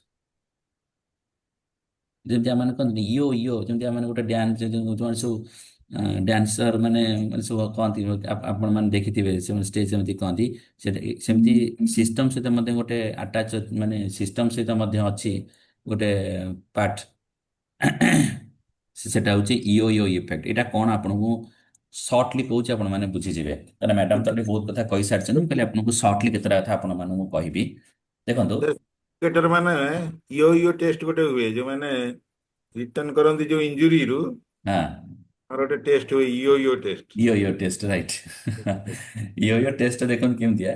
जेमती आम कहते यो यो जमी आम गोटे डांस जो सब ଡ୍ୟାନ୍ସର ମାନେ ସବୁ କହନ୍ତି ଆପଣ ମାନେ ଦେଖିଥିବେ ସେମାନେ ଷ୍ଟେଜ ସେମିତି କହନ୍ତି ସେଟା ସେମିତି ସିଷ୍ଟମ ସହିତ ମଧ୍ୟ ଗୋଟେ ଆଟାଚ ମାନେ ସିଷ୍ଟମ ସହିତ ମଧ୍ୟ ଅଛି ଗୋଟେ ପାର୍ଟ ସେଟା ହଉଛି ଇଓ ଇଓ ଇଫେକ୍ଟ। ଏଇଟା କଣ ଆପଣଙ୍କୁ ସର୍ଟଲି କହୁଛି ଆପଣ ମାନେ ବୁଝିଯିବେ କାରଣ ମ୍ୟାଡାମ ତ ଏଠି ବହୁତ କଥା କହିସାରିଛନ୍ତି ମୁଁ କହିଲି ଆପଣଙ୍କୁ ସର୍ଟଲି କେତେଟା କଥା ଆପଣ ମାନଙ୍କୁ କହିବି ଦେଖନ୍ତୁ। କ୍ରିକେଟର ମାନେ ଇଓ ଇଓ ଟେଷ୍ଟ ଗୋଟେ ହୁଏ ଯୋଉମାନେ ରିଟର୍ନ କରନ୍ତି ଯୋଉ ଇଞ୍ଜୁରିରୁ ହଁ ଆମର ଗୋଟେ ଟେଷ୍ଟ ହୁଏ EO EO test. EO EO test right EO EO test ଦେଖନ୍ତୁ କେମିତିଆ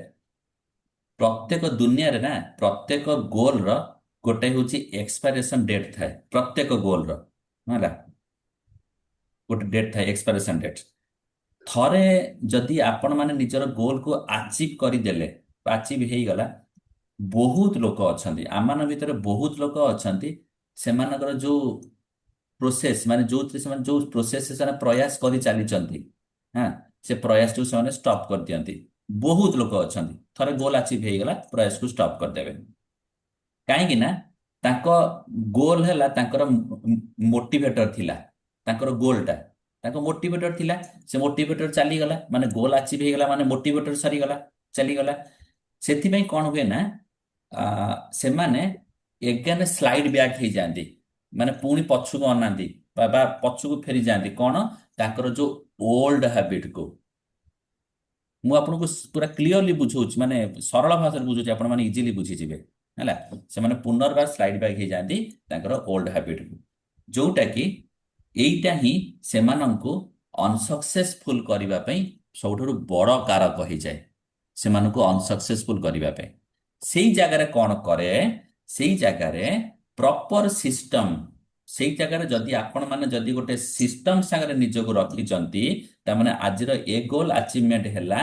ପ୍ରତ୍ୟେକ ଦୁନିଆରେ ନା ପ୍ରତ୍ୟେକ ଗୋଲର ଗୋଟେ ହଉଛି ଏକ୍ସପାଇରେସନ ଡେଟ୍ ଥାଏ ପ୍ରତ୍ୟେକ ଗୋଲର ହେଲା ଗୋଟେ ଡେଟ୍ ଥାଏ ଏକ୍ସପାଇରେସନ ଡେଟ୍। ଥରେ ଯଦି ଆପଣ ମାନେ ନିଜର ଗୋଲକୁ ଆଚିଭ୍ କରିଦେଲେ ଆଚିଭ୍ ହେଇଗଲା ବହୁତ ଲୋକ ଅଛନ୍ତି ଆମମାନଙ୍କ ଭିତରେ ବହୁତ ଲୋକ ଅଛନ୍ତି ସେମାନଙ୍କର ଯୋଉ ପ୍ରୋସେସ ମାନେ ଯୋଉଥିରେ ସେମାନେ ଯୋଉ ପ୍ରୋସେସ ସେମାନେ ପ୍ରୟାସ କରି ଚାଲିଛନ୍ତି ହଁ ସେ ପ୍ରୟାସକୁ ସେମାନେ ଷ୍ଟପ୍ କରିଦିଅନ୍ତି। ବହୁତ ଲୋକ ଅଛନ୍ତି ଥରେ ଗୋଲ ଆଚିଭ୍ ହେଇଗଲା ପ୍ରୟାସକୁ ଷ୍ଟପ୍ କରିଦେବେ କାହିଁକି ନା ତାଙ୍କ ଗୋଲ ହେଲା ତାଙ୍କର ମୋଟିଭେଟର ଥିଲା ତାଙ୍କର ଗୋଲଟା ତାଙ୍କ ମୋଟିଭେଟର ଥିଲା ସେ ମୋଟିଭେଟର ଚାଲିଗଲା ମାନେ ଗୋଲ ଆଚିଭ୍ ହେଇଗଲା ମାନେ ମୋଟିଭେଟର ସରିଗଲା ଚାଲିଗଲା। ସେଥିପାଇଁ କଣ ହୁଏ ନା ସେମାନେ ଏଗେନ ସ୍ଲାଇଡ ବ୍ୟାକ୍ ହେଇଯାଆନ୍ତି ମାନେ ପୁଣି ପଛକୁ ଅନାନ୍ତି ବା ପଛକୁ ଫେରିଯାଆନ୍ତି କଣ ତାଙ୍କର ଯୋଉ ଓଲ୍ଡ ହ୍ୟାବିଟକୁ। ମୁଁ ଆପଣଙ୍କୁ ପୁରା କ୍ଲିଅରଲି ବୁଝଉଛି ମାନେ ସରଳ ଭାଷାରେ ବୁଝୁଛି ଆପଣ ମାନେ ଇଜିଲି ବୁଝିଯିବେ ହେଲା। ସେମାନେ ପୁନର୍ବାର ସ୍ଲାଇଡ ବ୍ୟାକ୍ ହେଇଯାଆନ୍ତି ତାଙ୍କର ଓଲ୍ଡ ହ୍ୟାବିଟକୁ ଯୋଉଟା କି ଏଇଟା ହିଁ ସେମାନଙ୍କୁ ଅନସକ୍ସେସଫୁଲ କରିବା ପାଇଁ ସବୁଠାରୁ ବଡ କାରକ ହେଇଯାଏ ସେମାନଙ୍କୁ ଅନସକ୍ସେସଫୁଲ କରିବା ପାଇଁ। ସେଇ ଜାଗାରେ କଣ କରେ ସେଇ ଜାଗାରେ ପ୍ରପର ସିଷ୍ଟମ ସେଇ ଜାଗାରେ ଯଦି ଆପଣ ମାନେ ଯଦି ଗୋଟେ ସିଷ୍ଟମ ସାଙ୍ଗରେ ନିଜକୁ ରଖିଛନ୍ତି ତାମାନେ ଆଜିର ଏ ଗୋଲ ଆଚିଭମେଣ୍ଟ ହେଲା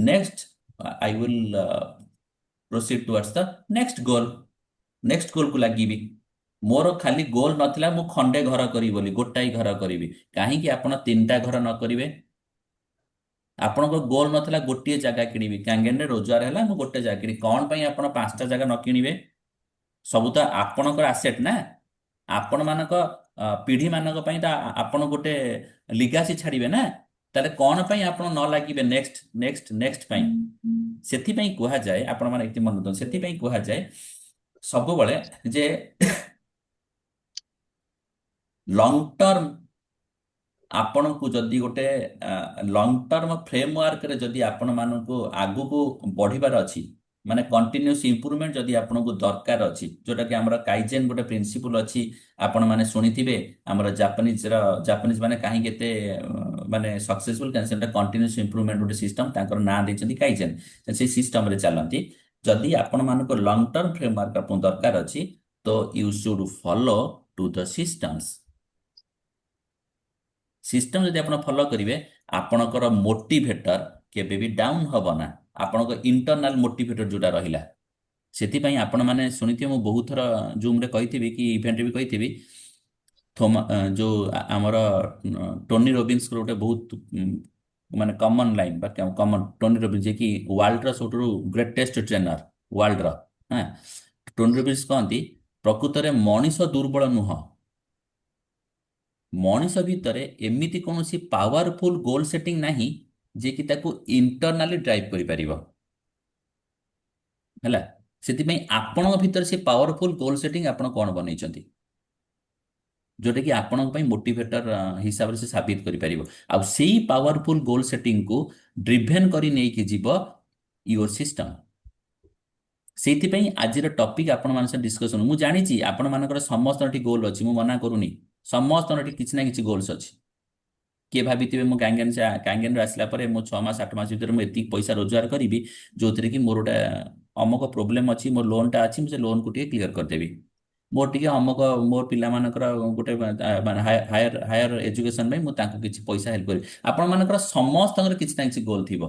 next I will proceed towards the next ଗୋଲକୁ ଲାଗିବି। ମୋର ଖାଲି ଗୋଲ ନଥିଲା ମୁଁ ଖଣ୍ଡେ ଘର କରିବି ବୋଲି ଗୋଟାଏ ଘର କରିବି କାହିଁକି ଆପଣ ତିନିଟା ଘର ନ କରିବେ? ଆପଣଙ୍କ ଗୋଲ ନଥିଲା ଗୋଟିଏ ଜାଗା କିଣିବି କାଙ୍ଗେନରେ ରୋଜଗାର ହେଲା ମୁଁ ଗୋଟେ ଜାଗା କିଣିବି କଣ ପାଇଁ ଆପଣ 5ଟା ଜାଗା ନ କିଣିବେ? ସବୁ ତ ଆପଣଙ୍କର ଆସେଟ ନା ଆପଣ ମାନଙ୍କ ପିଢି ମାନଙ୍କ ପାଇଁ ତ ଆପଣ ଗୋଟେ ଲିଗାସି ଛାଡିବେ ନା ତାହେଲେ କଣ ପାଇଁ ଆପଣ ନ ଲାଗିବେ ନେକ୍ସଟ ନେକ୍ସଟ ନେକ୍ସଟ ପାଇଁ? ସେଥିପାଇଁ କୁହାଯାଏ ଆପଣ ମାନେ ଏଠି ମନେ ରଖନ୍ତୁ ସେଥିପାଇଁ କୁହାଯାଏ ସବୁବେଳେ ଯେ ଲଙ୍ଗ ଟର୍ମ ଆପଣଙ୍କୁ ଯଦି ଗୋଟେ ଲଙ୍ଗ ଟର୍ମ ଫ୍ରେମୱାର୍କରେ ଯଦି ଆପଣ ମାନଙ୍କୁ ଆଗକୁ ବଢିବାର ଅଛି ମାନେ କଣ୍ଟିନ୍ୟୁସ୍ ଇମ୍ପ୍ରୁଭମେଣ୍ଟ ଯଦି ଆପଣଙ୍କୁ ଦରକାର ଅଛି ଯୋଉଟା କି ଆମର କାଇଜେନ ଗୋଟେ ପ୍ରିନ୍ସିପଲ ଅଛି ଆପଣ ମାନେ ଶୁଣିଥିବେ ଆମର ଜାପାନିଜ ମାନେ କାହିଁକି ଏତେ ମାନେ ସକ୍ସେସଫୁଲ କାରଣ ସେଟା କଣ୍ଟିନ୍ୟୁସ୍ ଇମ୍ପ୍ରୁଭମେଣ୍ଟ ଗୋଟେ ସିଷ୍ଟମ ତାଙ୍କର ନାଁ ଦେଇଛନ୍ତି କାଇଜେନ ସେଇ ସିଷ୍ଟମରେ ଚାଲନ୍ତି। ଯଦି ଆପଣମାନଙ୍କୁ ଲଙ୍ଗ ଟର୍ମ ଫ୍ରେମୱାର୍କ ଆପଣଙ୍କୁ ଦରକାର ଅଛି ତ you should follow to the systems. System ଯଦି ଆପଣ ଫଲୋ କରିବେ ଆପଣଙ୍କର ମୋଟିଭେଟର କେବେ ବି ଡାଉନ ହବ ନା ଆପଣଙ୍କ ଇଣ୍ଟରନାଲ ମୋଟିଭେଟର ଯୋଉଟା ରହିଲା। ସେଥିପାଇଁ ଆପଣ ମାନେ ଶୁଣିଥିବେ ମୁଁ ବହୁତ ଥର ଜୁମରେ କହିଥିବି କି ଇଭେଣ୍ଟରେ ବି କହିଥିବି ଯୋଉ ଆମର ଟୋନି ରୋବିନ୍ସଙ୍କର ଗୋଟେ ବହୁତ ମାନେ କମନ ଲାଇନ ବା କମନ ଟୋନି ରୋବିନ୍ସ ଯିଏକି ୱାର୍ଲଡର ସବୁଠାରୁ ଗ୍ରେଟେଷ୍ଟ ଟ୍ରେନର ୱାର୍ଲଡର ହଁ ଟୋନି ରୋବିନ୍ସ କହନ୍ତି ପ୍ରକୃତରେ ମଣିଷ ଦୁର୍ବଳ ନୁହଁ ମଣିଷ ଭିତରେ ଏମିତି କୌଣସି ପାୱାରଫୁଲ ଗୋଲ ସେଟିଂ ନାହିଁ ଯିଏକି ତାକୁ ଇଣ୍ଟରନାଲି ଡ୍ରାଇଭ୍ କରିପାରିବ ହେଲା। ସେଥିପାଇଁ ଆପଣଙ୍କ ଭିତରେ ସେ ପାୱାରଫୁଲ ଗୋଲ ସେଟିଂ ଆପଣ କଣ ବନେଇଛନ୍ତି ଯୋଉଟା କି ଆପଣଙ୍କ ପାଇଁ ମୋଟିଭେଟର ହିସାବରେ ସେ ସାବିତ କରିପାରିବ ଆଉ ସେଇ ପାୱାରଫୁଲ ଗୋଲ ସେଟିଂକୁ ଡ୍ରିଭେନ କରି ନେଇକି ଯିବ ୟୁର ସିଷ୍ଟମ। ସେଇଥିପାଇଁ ଆଜିର ଟପିକ ଆପଣମାନଙ୍କ ସହ ଡିସ୍କସନ ମୁଁ ଜାଣିଛି ଆପଣମାନଙ୍କର ସମସ୍ତଙ୍କ ଏଠି ଗୋଲ ଅଛି ମୁଁ ମନା କରୁନି ସମସ୍ତଙ୍କର ଏଠି କିଛି ନା କିଛି ଗୋଲ୍ସ ଅଛି। କିଏ ଭାବିଥିବେ ମୁଁ କାଙ୍ଗେନରୁ ଆସିଲା ପରେ ମୁଁ 6 ମାସ 8 ମାସ ଭିତରେ ମୁଁ ଏତିକି ପଇସା ରୋଜଗାର କରିବି ଯୋଉଥିରେ କି ମୋର ଗୋଟେ ଅମକ ପ୍ରୋବ୍ଲେମ ଅଛି ମୋ ଲୋନଟା ଅଛି ମୁଁ ସେ ଲୋନକୁ ଟିକେ କ୍ଲିୟର କରିଦେବି ମୋର ଟିକେ ଅମକ ମୋ ପିଲାମାନଙ୍କର ଗୋଟେ ମାନେ ହାୟର ଏଜୁକେସନ ପାଇଁ ମୁଁ ତାଙ୍କୁ କିଛି ପଇସା ହେଲ୍ପ କରିବି। ଆପଣମାନଙ୍କର ସମସ୍ତଙ୍କର କିଛି ନା କିଛି ଗୋଲ ଥିବ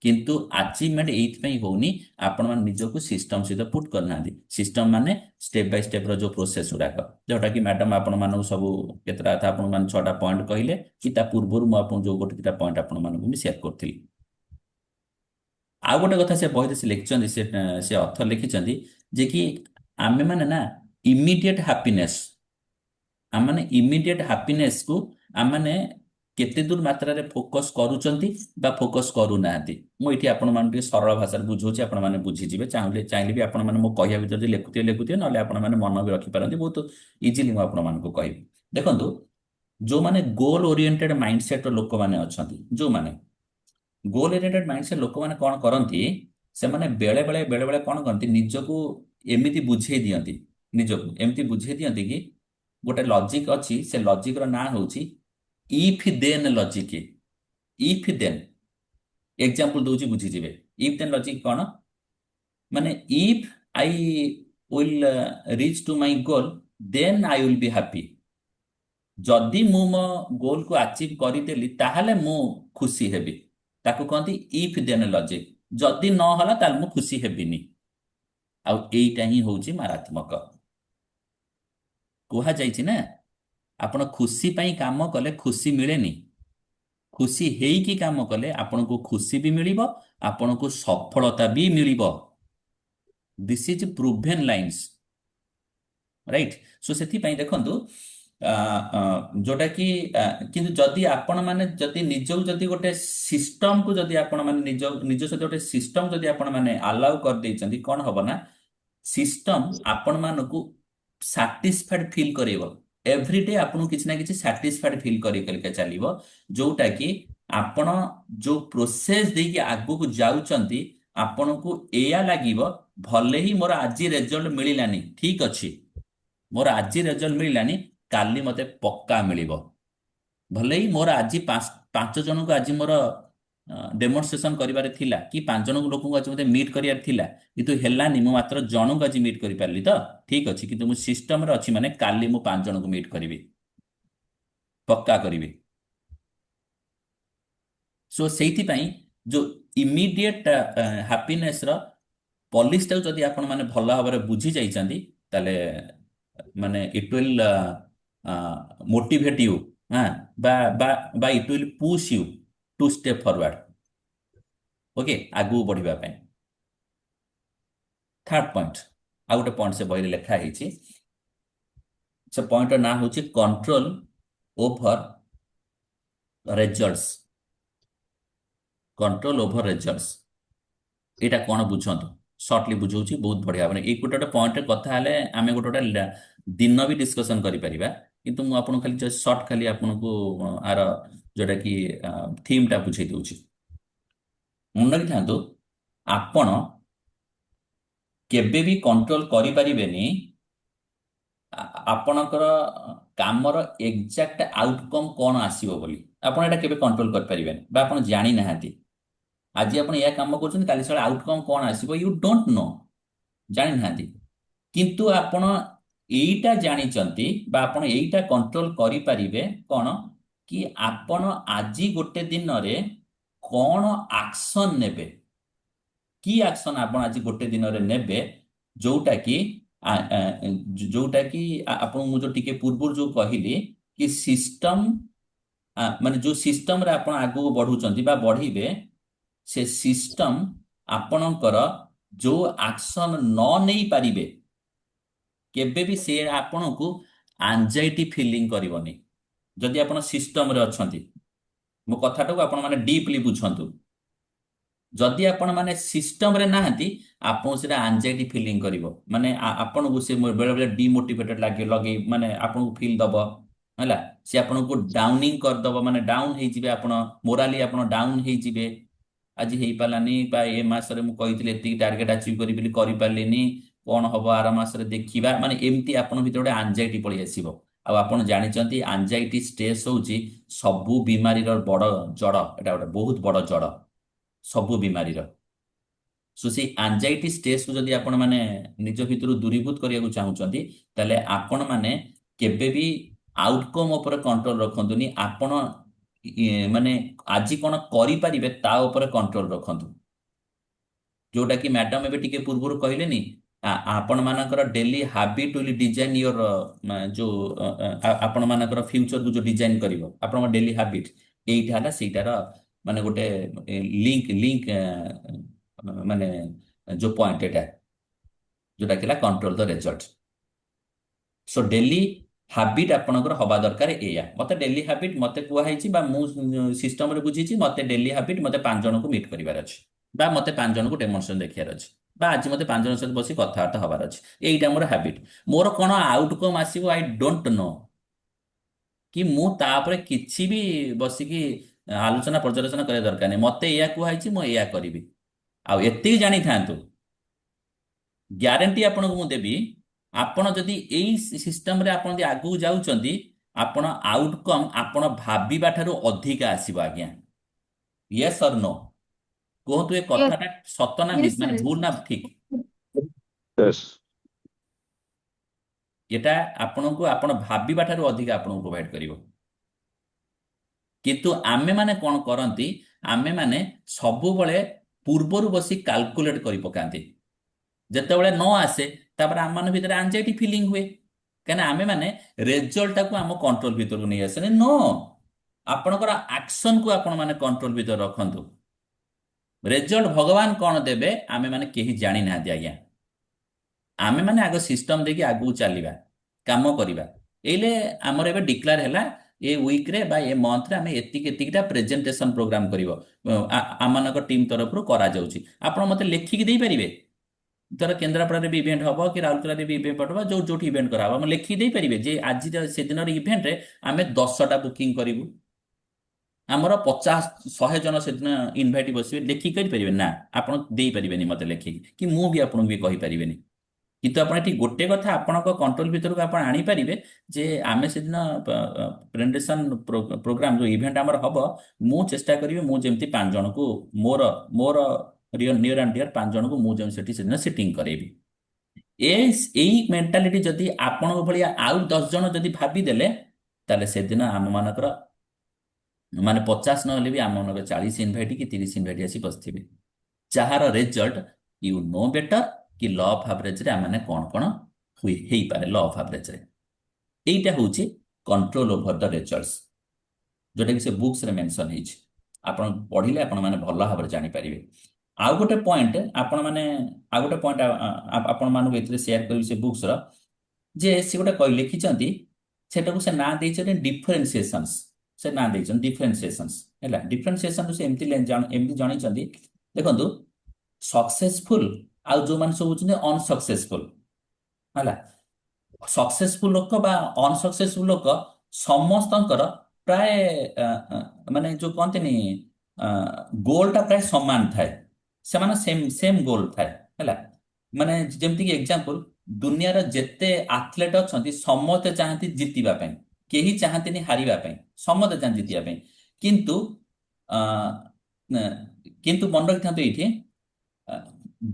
କିନ୍ତୁ ଆଚିଭମେଣ୍ଟ ଏଇଥିପାଇଁ ହଉନି ଆପଣମାନେ ନିଜକୁ ସିଷ୍ଟମ ସହିତ ପୁଟ୍ କରିନାହାନ୍ତି। ସିଷ୍ଟମ ମାନେ ଷ୍ଟେପ ବାଇ ଷ୍ଟେପର ଯୋଉ ପ୍ରୋସେସ ଗୁଡାକ ଯୋଉଟା କି ମ୍ୟାଡାମ ଆପଣମାନଙ୍କୁ ସବୁ କେତେଟା କଥା ଆପଣମାନେ 6ଟା ପଏଣ୍ଟ କହିଲେ କି ତା ପୂର୍ବରୁ ମୁଁ ଆପଣଙ୍କୁ ଯୋଉ ଗୋଟେ ଦିଟା ପଏଣ୍ଟ ଆପଣମାନଙ୍କୁ ବି ସେୟାର କରିଥିଲି। ଆଉ ଗୋଟେ କଥା ସେ ବହିରେ ସେ ଲେଖିଛନ୍ତି ସେ ଅଥର ଲେଖିଛନ୍ତି ଯେ କି ଆମେମାନେ ନା ଇମିଡିଏଟ ହାପିନେସ ଆମମାନେ ଇମିଡିଏଟ ହାପିନେସକୁ ଆମମାନେ କେତେ ଦୂର ମାତ୍ରାରେ ଫୋକସ୍ କରୁଛନ୍ତି ବା ଫୋକସ୍ କରୁନାହାନ୍ତି। ମୁଁ ଏଠି ଆପଣମାନଙ୍କୁ ଟିକେ ସରଳ ଭାଷାରେ ବୁଝଉଛି, ଆପଣମାନେ ବୁଝିଯିବେ। ଚାହିଁଲେ ବି ଆପଣମାନେ ମୋ କହିବା ଭିତରେ ଯଦି ଲେଖୁଥିବେ, ନହେଲେ ଆପଣମାନେ ମନ ବି ରଖିପାରନ୍ତି। ବହୁତ ଇଜିଲି ମୁଁ ଆପଣମାନଙ୍କୁ କହିବି। ଦେଖନ୍ତୁ, ଯୋଉମାନେ ଗୋଲ ଓରିଏଣ୍ଟେଡ୍ ମାଇଣ୍ଡସେଟ୍ର ଲୋକମାନେ ଅଛନ୍ତି, ଯୋଉମାନେ ଗୋଲ ଓରିଏଣ୍ଟେଡ୍ ମାଇଣ୍ଡସେଟ୍ ଲୋକମାନେ କ'ଣ କରନ୍ତି, ସେମାନେ ବେଳେ ବେଳେ କ'ଣ କରନ୍ତି, ନିଜକୁ ଏମିତି ବୁଝେଇ ଦିଅନ୍ତି, କି ଗୋଟେ ଲଜିକ୍ ଅଛି, ସେ ଲଜିକ୍ର ନାଁ ହେଉଛି if then logic. If then example ଦଉଛି, ବୁଝିଯିବେ। ଇଫ୍ ଦେନ୍ ଲଜିକ୍ କ'ଣ ମାନେ, if I will reach to my goal then I will be happy. ଯଦି ମୁଁ ମୋ ଗୋଲକୁ ଆଚିଭ୍ କରିଦେଲି ତାହେଲେ ମୁଁ ଖୁସି ହେବି। ତାକୁ କହନ୍ତି ଇଫ୍ ଦେନ୍ ଲଜିକ୍। ଯଦି ନହେଲା ତାହେଲେ ମୁଁ ଖୁସି ହେବିନି। ଆଉ ଏଇଟା ହିଁ ହେଉଛି ମାରାତ୍ମକ। କୁହାଯାଇଛି ନା, ଆପଣ ଖୁସି ପାଇଁ କାମ କଲେ ଖୁସି ମିଳେନି। ଖୁସି ହେଇକି କାମ କଲେ ଆପଣଙ୍କୁ ଖୁସି ବି ମିଳିବ, ଆପଣଙ୍କୁ ସଫଳତା ବି ମିଳିବ। This is proven lines, right. So ସେଥିପାଇଁ ଦେଖନ୍ତୁ, ଯୋଉଟା କି କିନ୍ତୁ ଯଦି ଆପଣମାନେ ଯଦି ନିଜକୁ ଯଦି ଗୋଟେ ସିଷ୍ଟମକୁ ଯଦି ଆପଣମାନେ ନିଜ ସହିତ ଗୋଟେ ସିଷ୍ଟମ ଯଦି ଆପଣମାନେ ଆଲାଉ କରିଦେଇଛନ୍ତି, କ'ଣ ହବ ନା, ସିଷ୍ଟମ ଆପଣମାନଙ୍କୁ ସାଟିସ୍ଫାଏଡ୍ ଫିଲ୍ କରେଇବ। ଏଭ୍ରିଡେ ଆପଣଙ୍କୁ କିଛି ନା କିଛି ସାଟିସ୍ଫାଏଡ୍ ଫିଲ୍ କରିକା ଚାଲିବ, ଯୋଉଟା କି ଆପଣ ଯୋଉ ପ୍ରୋସେସ ଦେଇକି ଆଗକୁ ଯାଉଛନ୍ତି, ଆପଣଙ୍କୁ ଏଇଆ ଲାଗିବ, ଭଲେ ହିଁ ମୋର ଆଜି ରେଜଲ୍ଟ ମିଳିଲାନି, ଠିକ ଅଛି, ମୋର ଆଜି ରେଜଲ୍ଟ ମିଳିଲାନି, କାଲି ମତେ ପକ୍କା ମିଳିବ। ଭଲେ ହିଁ ମୋର ଆଜି ପାଞ୍ଚ ଜଣଙ୍କୁ ଆଜି ମୋର ଡେମନଷ୍ଟ୍ରେସନ କରିବାର ଥିଲା, କି 5 ଜଣ ଲୋକଙ୍କୁ ଆଜି ମତେ ମିଟ୍ କରିବାର ଥିଲା, କିନ୍ତୁ ହେଲାନି, ମୁଁ ମାତ୍ର ଜଣଙ୍କୁ ଆଜି ମିଟ୍ କରିପାରିଲି, ତ ଠିକ ଅଛି, କିନ୍ତୁ ମୁଁ ସିଷ୍ଟମରେ ଅଛି, ମାନେ କାଲି ମୁଁ 5 ଜଣଙ୍କୁ ମିଟ୍ କରିବି, ପକ୍କା କରିବି। ସୋ ସେଇଥିପାଇଁ ଯୋଉ ଇମିଡିଏଟ ହାପିନେସର ପଲିସିଟାକୁ ଯଦି ଆପଣ ମାନେ ଭଲ ଭାବରେ ବୁଝି ଯାଇଛନ୍ତି, ତାହେଲେ ମାନେ ଇଟ୍ ୱିଲ୍ ମୋଟିଭେଟ୍ ୟୁ, ବା ବା it will push you to step forward, okay, ଆଗକୁ ବଢିବା ପାଇଁ। ଥାର୍ଡ ପଏଣ୍ଟ, ଆଉ ଗୋଟେ ପଏଣ୍ଟ ସେ ବହିରେ ଲେଖା ହେଇଛି, ସେ ପଏଣ୍ଟର ନାଁ ହେଉଛି control over results. Control over results, ଏଇଟା କ'ଣ ବୁଝନ୍ତୁ, ସର୍ଟଲି ବୁଝଉଛି, ବହୁତ ବଢିଆ ଭାବରେ। ଏଇ ଗୋଟେ ପଏଣ୍ଟରେ କଥା ହେଲେ ଆମେ ଗୋଟେ ଦିନ ବି ଡିସ୍କସନ କରିପାରିବା, କିନ୍ତୁ ମୁଁ ଆପଣଙ୍କୁ ଖାଲି ସର୍ଟ ଖାଲି ଆପଣଙ୍କୁ ଆର ଯୋଉଟା କି ଥିମ୍ଟା ବୁଝେଇ ଦଉଛି। ମନେ ରଖିଥାନ୍ତୁ, ଆପଣ କେବେ ବି କଣ୍ଟ୍ରୋଲ କରିପାରିବେନି ଆପଣଙ୍କର କାମର ଏକ୍ଜାକ୍ଟ ଆଉଟକମ୍ କ'ଣ ଆସିବ ବୋଲି। ଆପଣ ଏଇଟା କେବେ କଣ୍ଟ୍ରୋଲ କରିପାରିବେନି, ବା ଆପଣ ଜାଣିନାହାନ୍ତି। ଆଜି ଆପଣ ଏହା କାମ କରୁଛନ୍ତି, କାଲି ସକାଳେ ଆଉଟକମ୍ କ'ଣ ଆସିବ, ୟୁ ଡୋଣ୍ଟ ନୋ, ଜାଣିନାହାନ୍ତି। କିନ୍ତୁ ଆପଣ ଏଇଟା ଜାଣିଛନ୍ତି, ବା ଆପଣ ଏଇଟା କଣ୍ଟ୍ରୋଲ କରିପାରିବେ, କ'ଣ କି ଆପଣ ଆଜି ଗୋଟେ ଦିନରେ କ'ଣ ଆକ୍ସନ ନେବେ, କି ଆକ୍ସନ ଆପଣ ଆଜି ଗୋଟେ ଦିନରେ ନେବେ, ଯୋଉଟା କି ଆପଣଙ୍କୁ ମୁଁ ଯୋଉ ଟିକେ ପୂର୍ବରୁ ଯୋଉ କହିଲି, କି ସିଷ୍ଟମ, ମାନେ ଯୋଉ ସିଷ୍ଟମରେ ଆପଣ ଆଗକୁ ବଢୁଛନ୍ତି ବା ବଢିବେ, ସେ ସିଷ୍ଟମ ଆପଣଙ୍କର ଯୋଉ ଆକ୍ସନ ନ ନେଇ ପାରିବେ, କେବେ ବି ସେ ଆପଣଙ୍କୁ ଆନଜାଇଟି ଫିଲିଂ କରିବନି। ଯଦି ଆପଣ ସିଷ୍ଟମରେ ଅଛନ୍ତି, ମୋ କଥାଟାକୁ ଆପଣ ମାନେ ଡିପଲି ବୁଝନ୍ତୁ। ଯଦି ଆପଣ ମାନେ ସିଷ୍ଟମରେ ନାହାନ୍ତି, ଆପଣଙ୍କୁ ସେଟା ଆନଜାଇଟି ଫିଲିଂ କରିବ, ମାନେ ଆପଣଙ୍କୁ ସେ ବେଳେବେଳେ ଡିମୋଟିଭେଟେଡ ଲଗେଇ ମାନେ ଆପଣଙ୍କୁ ଫିଲ୍ ଦବ, ହେଲା, ସେ ଆପଣଙ୍କୁ ଡାଉନିଂ କରିଦବ, ମାନେ ଡାଉନ ହେଇଯିବେ ଆପଣ, ମୋରାଲି ଆପଣ ଡାଉନ ହେଇଯିବେ। ଆଜି ହେଇପାରିଲାନି, ବା ଏ ମାସରେ ମୁଁ କହିଥିଲି ଏତିକି ଟାର୍ଗେଟ ଆଚିଭ କରିବି ବୋଲି, କରିପାରିଲିନି, କ'ଣ ହବ ଆର ମାସରେ ଦେଖିବା, ମାନେ ଏମିତି ଆପଣଙ୍କ ଭିତରେ ଗୋଟେ ଆନଜାଇଟି ପଳେଇ ଆସିବ। ଆଉ ଆପଣ ଜାଣିଛନ୍ତି, ଆନଜାଇଟି ଷ୍ଟ୍ରେସ୍ ହେଉଛି ସବୁ ବିମାରୀର ବଡ ଜଡ଼, ଏଟା ଗୋଟେ ବହୁତ ବଡ ଜଡ଼ ସବୁ ବିମାରୀର। ସୋ ସେଇ ଆନଜାଇଟି ଷ୍ଟ୍ରେସକୁ ଯଦି ଆପଣ ମାନେ ନିଜ ଭିତରୁ ଦୂରୀଭୂତ କରିବାକୁ ଚାହୁଁଛନ୍ତି, ତାହେଲେ ଆପଣ ମାନେ କେବେ ବି ଆଉଟକମ୍ ଉପରେ କଣ୍ଟ୍ରୋଲ ରଖନ୍ତୁନି। ଆପଣ ମାନେ ଆଜି କ'ଣ କରିପାରିବେ ତା ଉପରେ କଣ୍ଟ୍ରୋଲ ରଖନ୍ତୁ। ଯୋଉଟା କି ମ୍ୟାଡାମ ଏବେ ଟିକେ ପୂର୍ବରୁ କହିଲେନି, ଆପଣ ମାନଙ୍କର daily habit will design your, ଯୋଉ ଆପଣ ମାନଙ୍କର ଫ୍ୟୁଚରକୁ ଯୋଉ ଡିଜାଇନ କରିବ ଆପଣଙ୍କ ଡେଲି ହାବିଟ, ଏଇଟା ହେଲା ସେଇଟାର ମାନେ ଗୋଟେ ଲିଙ୍କ ମାନେ ଯୋଉ ପଏଣ୍ଟ, ଏଟା ଯୋଉଟା କି ହେଲା କଣ୍ଟ୍ରୋଲ ଦ ରେଜଲ୍ଟ। ସୋ ଡେଲି ହାବିଟ ଆପଣଙ୍କର ହବା ଦରକାର ଏଇଆ, ମତେ ଡେଲି ହାବିଟ ମତେ କୁହାହେଇଛି ବା ମୁଁ ସିଷ୍ଟମରେ ବୁଝିଛି ମତେ ଡେଲି ହାବିଟ ମତେ 5 ଜଣଙ୍କୁ ମିଟ୍ କରିବାର ଅଛି ବା ମତେ 5 ଜଣଙ୍କୁ ଡେମନଷ୍ଟ୍ରେସନ ଦେଖିବାର ଅଛି ବା ଆଜି ମତେ 5 ଜଣଙ୍କ ସହିତ ବସି କଥାବାର୍ତ୍ତା ହବାର ଅଛି। ଏଇଟା ମୋର ହାବିଟ। ମୋର କଣ ଆଉଟକମ୍ ଆସିବ ଆଇ ଡୋଣ୍ଟ ନୋ, କି ମୁଁ ତାପରେ କିଛି ବି ବସିକି ଆଲୋଚନା ପର୍ଯ୍ୟାଲୋଚନା କରିବା ଦରକାର ନାହିଁ। ମତେ ଏଇଆ କୁହାହେଇଛି ମୁଁ ଏଇଆ କରିବି। ଆଉ ଏତିକି ଜାଣିଥାନ୍ତୁ, ଗ୍ୟାରେଣ୍ଟି ଆପଣଙ୍କୁ ମୁଁ ଦେବି, ଆପଣ ଯଦି ଏଇ ସିଷ୍ଟମରେ ଆପଣ ଯଦି ଆଗକୁ ଯାଉଛନ୍ତି, ଆପଣ ଆଉଟକମ୍ ଆପଣ ଭାବିବା ଠାରୁ ଅଧିକା ଆସିବ ଆଜ୍ଞା। ୟେସ୍ ଅର୍ ନୋ କୁହନ୍ତୁ, ଏ Yes, କଥାଟା ସତ ନା yes, sir. ମାନେ ଭୁଲ ନା ଠିକ? Yes. ଏଟା ଆପଣଙ୍କୁ ଆପଣ ଭାବିବା ଠାରୁ ଅଧିକା ଆପଣଙ୍କୁ ପ୍ରୋଭାଇଡ କରିବ। କିନ୍ତୁ ଆମେ ମାନେ କଣ କରନ୍ତି, ଆମେ ମାନେ ସବୁବେଳେ ପୂର୍ବରୁ ବସି କାଲକୁଲେଟ କରି ପକାନ୍ତି। ଯେତେବେଳେ ନ ଆସେ ତାପରେ ଆମମାନଙ୍କ ଭିତରେ ଆନଜାଇଟି ଫିଲିଂ ହୁଏ, କାହିଁକିନା ଆମେ ମାନେ ରେଜଲ୍ଟଟାକୁ ଆମ କଣ୍ଟ୍ରୋଲ ଭିତରକୁ ନେଇ ଆସେନି। ନୋ, ଆପଣଙ୍କର ଆକ୍ସନକୁ ଆପଣ ମାନେ କଣ୍ଟ୍ରୋଲ ଭିତରେ ରଖନ୍ତୁ। ରେଜଲ୍ଟ ଭଗବାନ କଣ ଦେବେ ଆମେ ମାନେ କେହି ଜାଣିନାହାନ୍ତି ଆଜ୍ଞା। ଆମେ ମାନେ ଆଗ ସିଷ୍ଟମ ଦେଇକି ଆଗକୁ ଚାଲିବା, କାମ କରିବା। ଏଇଲେ ଆମର ଏବେ ଡିକ୍ଲାର ହେଲା ଏ ୱିକରେ ବା ଏ ମନ୍ଥରେ ଆମେ ଏତିକି ଏତିକିଟା ପ୍ରେଜେଣ୍ଟେସନ ପ୍ରୋଗ୍ରାମ କରିବ ଆମମାନଙ୍କ ଟିମ୍ ତରଫରୁ କରାଯାଉଛି। ଆପଣ ମତେ ଲେଖିକି ଦେଇପାରିବେ? ଧର କେନ୍ଦ୍ରାପଡ଼ାରେ ବି ଇଭେଣ୍ଟ ହବ କି ରାଉରକେଲାରେ ବି ଇଭେଣ୍ଟ ହବ, ଯୋଉଠି ଇଭେଣ୍ଟ କରାହବ, ଆମେ ଲେଖିକି ଦେଇପାରିବେ ଯେ ଆଜି ସେଦିନର ଇଭେଣ୍ଟରେ ଆମେ 10ଟା ବୁକିଂ କରିବୁ, ଆମର 50 100 ଜଣ ସେଦିନ ଇନଭାଇଟ୍ ବସିବେ, ଲେଖିକି କରିପାରିବେ ନା? ଆପଣ ଦେଇପାରିବେନି ମତେ ଲେଖିକି, କି ମୁଁ ବି ଆପଣଙ୍କୁ ବି କହିପାରିବେନି। କିନ୍ତୁ ଆପଣ ଏଠି ଗୋଟେ କଥା ଆପଣଙ୍କ କଣ୍ଟ୍ରୋଲ ଭିତରକୁ ଆପଣ ଆଣିପାରିବେ ଯେ ଆମେ ସେଦିନ ପ୍ରେଜେଣ୍ଟେସନ ପ୍ରୋଗ୍ରାମ ଯୋଉ ଇଭେଣ୍ଟ ଆମର ହବ, ମୁଁ ଚେଷ୍ଟା କରିବି ମୁଁ ଯେମିତି 5 ଜଣଙ୍କୁ ମୋର ମୋର ନିୟର ଆଣ୍ଡ ଡିୟର 5 ଜଣଙ୍କୁ ମୁଁ ଯେମିତି ସେଠି ସେଦିନ ସିଟିଂ କରେଇବି। ଏଇ ମେଣ୍ଟାଲିଟି ଯଦି ଆପଣଙ୍କ ଭଳିଆ ଆଉ 10 ଜଣ ଯଦି ଭାବିଦେଲେ, ତାହେଲେ ସେଦିନ ଆମମାନଙ୍କର ମାନେ 50 ନହେଲେ ବି ଆମମାନଙ୍କର 40 ଇନଭାଇଟ୍ କି 30 ଇନଭାଇଟ୍ ଆସି ବସିଥିବେ, ଯାହାର ରେଜଲ୍ଟ ୟୁ ନୋ ବେଟର କି ଲ ଅଫ୍ ଆଭରେଜରେ ଆମେ କଣ କଣ ହେଇପାରେ। ଲ ଅଫ୍ ଆଭରେଜରେ এইটা হচ্ছে কন্ট্ରୋଲ ওভର ଦ ରେଜଲ୍ଟସ, ଯୋଉଟାକି ସେ ବୁକ୍ସରେ ମେନସନ ହେଇଛି। ଆପଣ ପଢିଲେ ଆପଣ ମାନେ ଭଲ ଭାବରେ ଜାଣିପାରିବେ। ଆଉ ଗୋଟେ ପଏଣ୍ଟ ଆପଣ ମାନେ ଆଉ ଗୋଟେ ପଏଣ୍ଟ ଆପଣ ମାନଙ୍କୁ ଏଥିରେ ସେୟାର କରିବି ସେ ବୁକ୍ସର, ଯେ ସେ ଗୋଟେ ଲେଖିଛନ୍ତି, ସେଟାକୁ ସେ ନାଁ ଦେଇଛନ୍ତି ଡିଫରେନ୍ସିଏସନ୍ସ। ସେ ନାଁ ଦେଇଛନ୍ତି ଡିଫରେନ୍ସିଏସନ୍ସ। ହେଲା, ଡିଫରେନ୍ସିଏସନ ସେ ଏମିତି ଜଣେଇଛନ୍ତି, ଦେଖନ୍ତୁ ସକ୍ସେସଫୁଲ ଆଉ ଯୋଉମାନେ ସବୁ ହଉଛନ୍ତି ଅନସକ୍ସେସଫୁଲ, ହେଲା, ସକ୍ସେସଫୁଲ ଲୋକ ବା ଅନସକ୍ସେସଫୁଲ ଲୋକ ସମସ୍ତଙ୍କର ପ୍ରାୟ ଅ, ଅ, ମାନେ ଯୋଉ କହନ୍ତିନି ଗୋଲଟା ପ୍ରାୟ ସମାନ ଥାଏ, ସେମାନେ ସେମ ସେମ ଗୋଲ ଥାଏ। ହେଲା, ମାନେ ଯେମିତିକି ଏକ୍ସାମ୍ପଲ, ଦୁନିଆର ଯେତେ ଆଥଲେଟ ଅଛନ୍ତି ସମସ୍ତେ ଚାହାନ୍ତି ଜିତିବା ପାଇଁ, କେହି ଚାହାନ୍ତିନି ହାରିବା ପାଇଁ, ସମସ୍ତେ ଚାହାନ୍ତି ଜିତିବା ପାଇଁ। କିନ୍ତୁ ଅ, ଅ, କିନ୍ତୁ ମନେ ରଖିଥାନ୍ତୁ ଏଇଠି,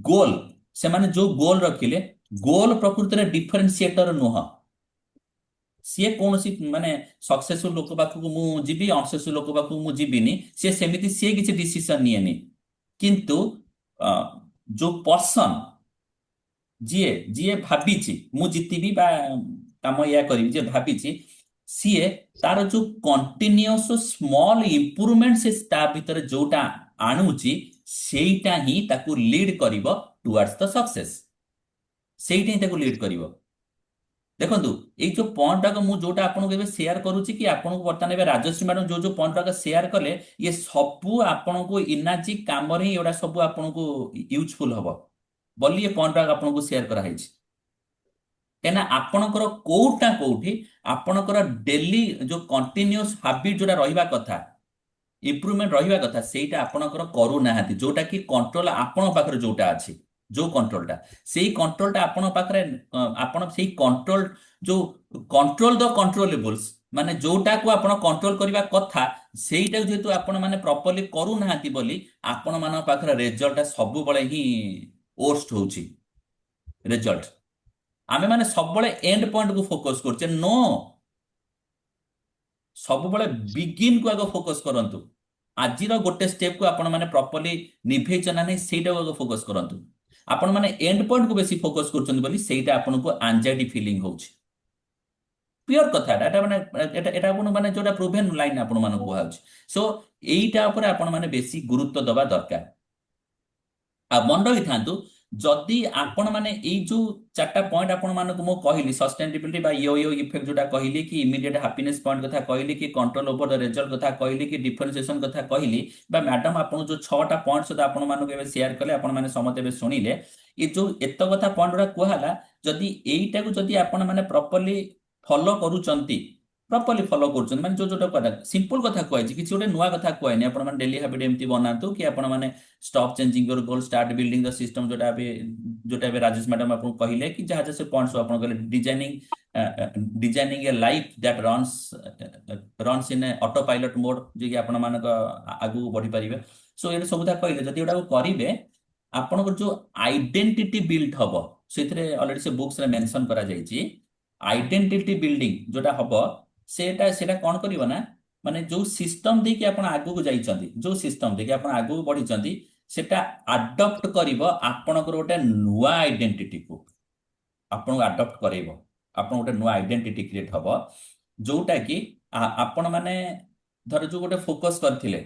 ଗୋଲ, ସେମାନେ ଯୋଉ ଗୋଲ ରଖିଲେ, ଗୋଲ ପ୍ରକୃତରେ ଡିଫରେନ୍ସିଏଟର ନୁହଁ। ସିଏ କୌଣସି ମାନେ ସକ୍ସେସଫୁଲ ଲୋକ ପାଖକୁ ମୁଁ ଯିବି, ଅନସକ୍ସେସଫୁଲ ଲୋକ ପାଖକୁ ମୁଁ ଯିବିନି, ସିଏ କିଛି ଡିସିସନ ନିଏନି। କିନ୍ତୁ ଅ, ଯୋଉ ପର୍ସନ ଯିଏ ଯିଏ ଭାବିଛି ମୁଁ ଜିତିବି ବା କାମ ଏଇଆ କରିବି, ଯିଏ ଭାବିଛି, ସିଏ ତାର ଯୋଉ କଣ୍ଟିନ୍ୟୁଅସ ସ୍ମଲ ଇମ୍ପ୍ରୁଭମେଣ୍ଟ ସେ ତା ଭିତରେ ଯୋଉଟା ଆଣୁଛି, ସେଇଟା ହିଁ ତାକୁ লিড କରିବ ଟୁୱାର୍ଡସ ଦ ସକ୍ସେସ। ସେଇଟା ହିଁ ତାକୁ লিড କରିବ। ଦେଖନ୍ତୁ, ଏଇ ଯୋଉ ପଏଣ୍ଟ ଟାକୁ ମୁଁ ଯୋଉଟା ଆପଣଙ୍କୁ ଏବେ ସେୟାର କରୁଛି, କି ଆପଣଙ୍କୁ ବର୍ତ୍ତମାନ ଏବେ ରାଜଶ୍ରୀ ମ୍ୟାଡାମ ଯୋଉ ଯୋଉ ପଏଣ୍ଟ ଟାକୁ ସେୟାର କଲେ, ଇଏ ସବୁ ଆପଣଙ୍କୁ ଇନାଜି କାମରେ ହିଁ ଏଗୁଡା ସବୁ ଆପଣଙ୍କୁ ୟୁଜଫୁଲ ହବ ବୋଲି ଏ ପଏଣ୍ଟ ଟାକୁ ଆପଣଙ୍କୁ ସେୟାର କରାହେଇଛି। କାହିଁକିନା ଆପଣଙ୍କର କୋଉଟା କୋଉଠି ଆପଣଙ୍କର ଡେଲି ଯୋଉ କଣ୍ଟିନ୍ୟୁଅସ ହାବିଟ ଯୋଉଟା ରହିବା କଥା, ଇମ୍ପ୍ରୁଭମେଣ୍ଟ ରହିବା କଥା, ସେଇଟା ଆପଣଙ୍କର କରୁନାହାନ୍ତି। ଯୋଉଟା କି କଣ୍ଟ୍ରୋଲ ଆପଣଙ୍କ ପାଖରେ ଯୋଉଟା ଅଛି, ଯୋଉ କଣ୍ଟ୍ରୋଲଟା, ସେଇ କଣ୍ଟ୍ରୋଲଟା ଆପଣଙ୍କ ପାଖରେ ଆପଣ ସେଇ କଣ୍ଟ୍ରୋଲ ଯୋଉ କଣ୍ଟ୍ରୋଲ ଦ କଣ୍ଟ୍ରୋଲେବୁଲ୍ସ, ମାନେ ଯୋଉଟାକୁ ଆପଣ କଣ୍ଟ୍ରୋଲ କରିବା କଥା, ସେଇଟାକୁ ଯେହେତୁ ଆପଣ ମାନେ ପ୍ରପରଲି କରୁନାହାନ୍ତି ବୋଲି ଆପଣ ମାନଙ୍କ ପାଖରେ ରେଜଲ୍ଟଟା ସବୁବେଳେ ହିଁ ଓର୍ଷ୍ଟ ହଉଛି ରେଜଲ୍ଟ। ଆମେ ମାନେ ସବୁବେଳେ ଏଣ୍ଡ ପଏଣ୍ଟକୁ ଫୋକସ କରୁଛେ। ନୋ, ସବୁବେଳେ ବିଗିନକୁ ଆଗ ଫୋକସ କରନ୍ତୁ। ଆଜିର ଗୋଟେ ଷ୍ଟେପକୁ ଆପଣ ମାନେ ପ୍ରପରଲି ନିଭେଇଛ ନା ନାହିଁ ସେଇଟାକୁ ଆଗ ଫୋକସ କରନ୍ତୁ। ଆପଣ ମାନେ ଏଣ୍ଡ ପଏଣ୍ଟକୁ ବେଶୀ ଫୋକସ କରୁଛନ୍ତି ବୋଲି ସେଇଟା ଆପଣଙ୍କୁ ଆନଜାଇଟି ଫିଲିଂ ହଉଛି। ପିଓର କଥା ଏଟା ମାନେ ଏଟା ଆପଣ ମାନେ ଯୋଉଟା ପ୍ରୁଭେନ ଲାଇନ ଆପଣ ମାନଙ୍କୁ କୁହାଯାଉଛି। ସୋ ଏଇଟା ଉପରେ ଆପଣ ମାନେ ବେଶୀ ଗୁରୁତ୍ୱ ଦେବା ଦରକାର। ଆଉ ମନେ ରଖିଥାନ୍ତୁ, ଯଦି ଆପଣ ମାନେ ଏଇ ଯୋଉ ଚାରିଟା ପଏଣ୍ଟ ଆପଣ ମାନଙ୍କୁ ମୁଁ କହିଲି ସଷ୍ଟେନେବିଲିଟି ବା ୟୋ ୟୋ ଇଫେକ୍ଟ ଯୋଉଟା କହିଲି କି ଇମିଡିଏଟ ହାପିନେସ ପଏଣ୍ଟ କଥା କହିଲି କି କଣ୍ଟ୍ରୋଲ ଓଭର ଦ ରେଜଲ୍ଟ କଥା କହିଲି କି ଡିଫରେନ୍ସିଏସନ କଥା କହିଲି ବା ମ୍ୟାଡାମ ଆପଣଙ୍କୁ ଯୋଉ 6ଟା ପଏଣ୍ଟ ସହିତ ଆପଣ ମାନଙ୍କୁ ଏବେ ସେୟାର କଲେ ଆପଣ ମାନେ ସମସ୍ତେ ଏବେ ଶୁଣିଲେ ଏ ଯୋଉ ଏତ କଥା ପଏଣ୍ଟ ଗୁଡା କୁହାହେଲା ଯଦି ଏଇଟାକୁ ଯଦି ଆପଣ ମାନେ ପ୍ରପରଲି ଫଲୋ କରୁଛନ୍ତି ପ୍ରପରଲି ଫଲୋ କରୁଛନ୍ତି ମାନେ ଯୋଉ ଯୋଉଟା କଥା ସିମ୍ପଲ କଥା କୁହାଯାଇଛି କିଛି ଗୋଟେ ନୂଆ କଥା କୁହାନି ଆପଣ ମାନେ ଡେଲି ହାବିଟ ଏମିତି ବନାନ୍ତୁ କି ଆପଣ ମାନେ stop changing your goal start building the system ଯୋଉଟା ଏବେ ରାଜେଶ ମ୍ୟାଡାମ ଆପଣଙ୍କୁ କହିଲେ କି ଯାହା ଯାହା ସେ ପଏଣ୍ଟ ଆପଣ କହିଲେ designing A life that runs in auto pilot ମୋଡ ଯିଏକି ଆପଣ ମାନଙ୍କ ଆଗକୁ ବଢି ପାରିବେ ସୋ ଏଇଟା ସବୁ ଯାହା କହିଲେ ଯଦି ଏଗୁଡାକୁ କରିବେ ଆପଣଙ୍କର ଯୋଉ ଆଇଡେଣ୍ଟିଟି ବିଲ୍ଡ ହବ ସେଥିରେ ଅଲରେଡି ସେ ବୁକ୍ସରେ ମେନସନ କରାଯାଇଛି ଆଇଡେଣ୍ଟିଟି ବିଲ୍ଡିଂ ଯୋଉଟା ହବ ସେଟା କଣ କରିବ ନା ମାନେ ଯୋଉ ସିଷ୍ଟମ ଦେଇକି ଆପଣ ଆଗକୁ ଯାଇଛନ୍ତି ଯୋଉ ସିଷ୍ଟମ ଦେଇକି ଆପଣ ଆଗକୁ ବଢିଛନ୍ତି ସେଟା ଆଡପ୍ଟ କରିବ ଆପଣଙ୍କର ଗୋଟେ ନୂଆ ଆଇଡେଣ୍ଟିଟିକୁ ଆପଣଙ୍କୁ ଆଡପ୍ଟ କରେଇବ ଆପଣ ଗୋଟେ ନୂଆ ଆଇଡେଣ୍ଟିଟି କ୍ରିଏଟ ହବ ଯୋଉଟା କି ଆପଣ ମାନେ ଧର ଯୋଉ ଗୋଟେ ଫୋକସ କରିଥିଲେ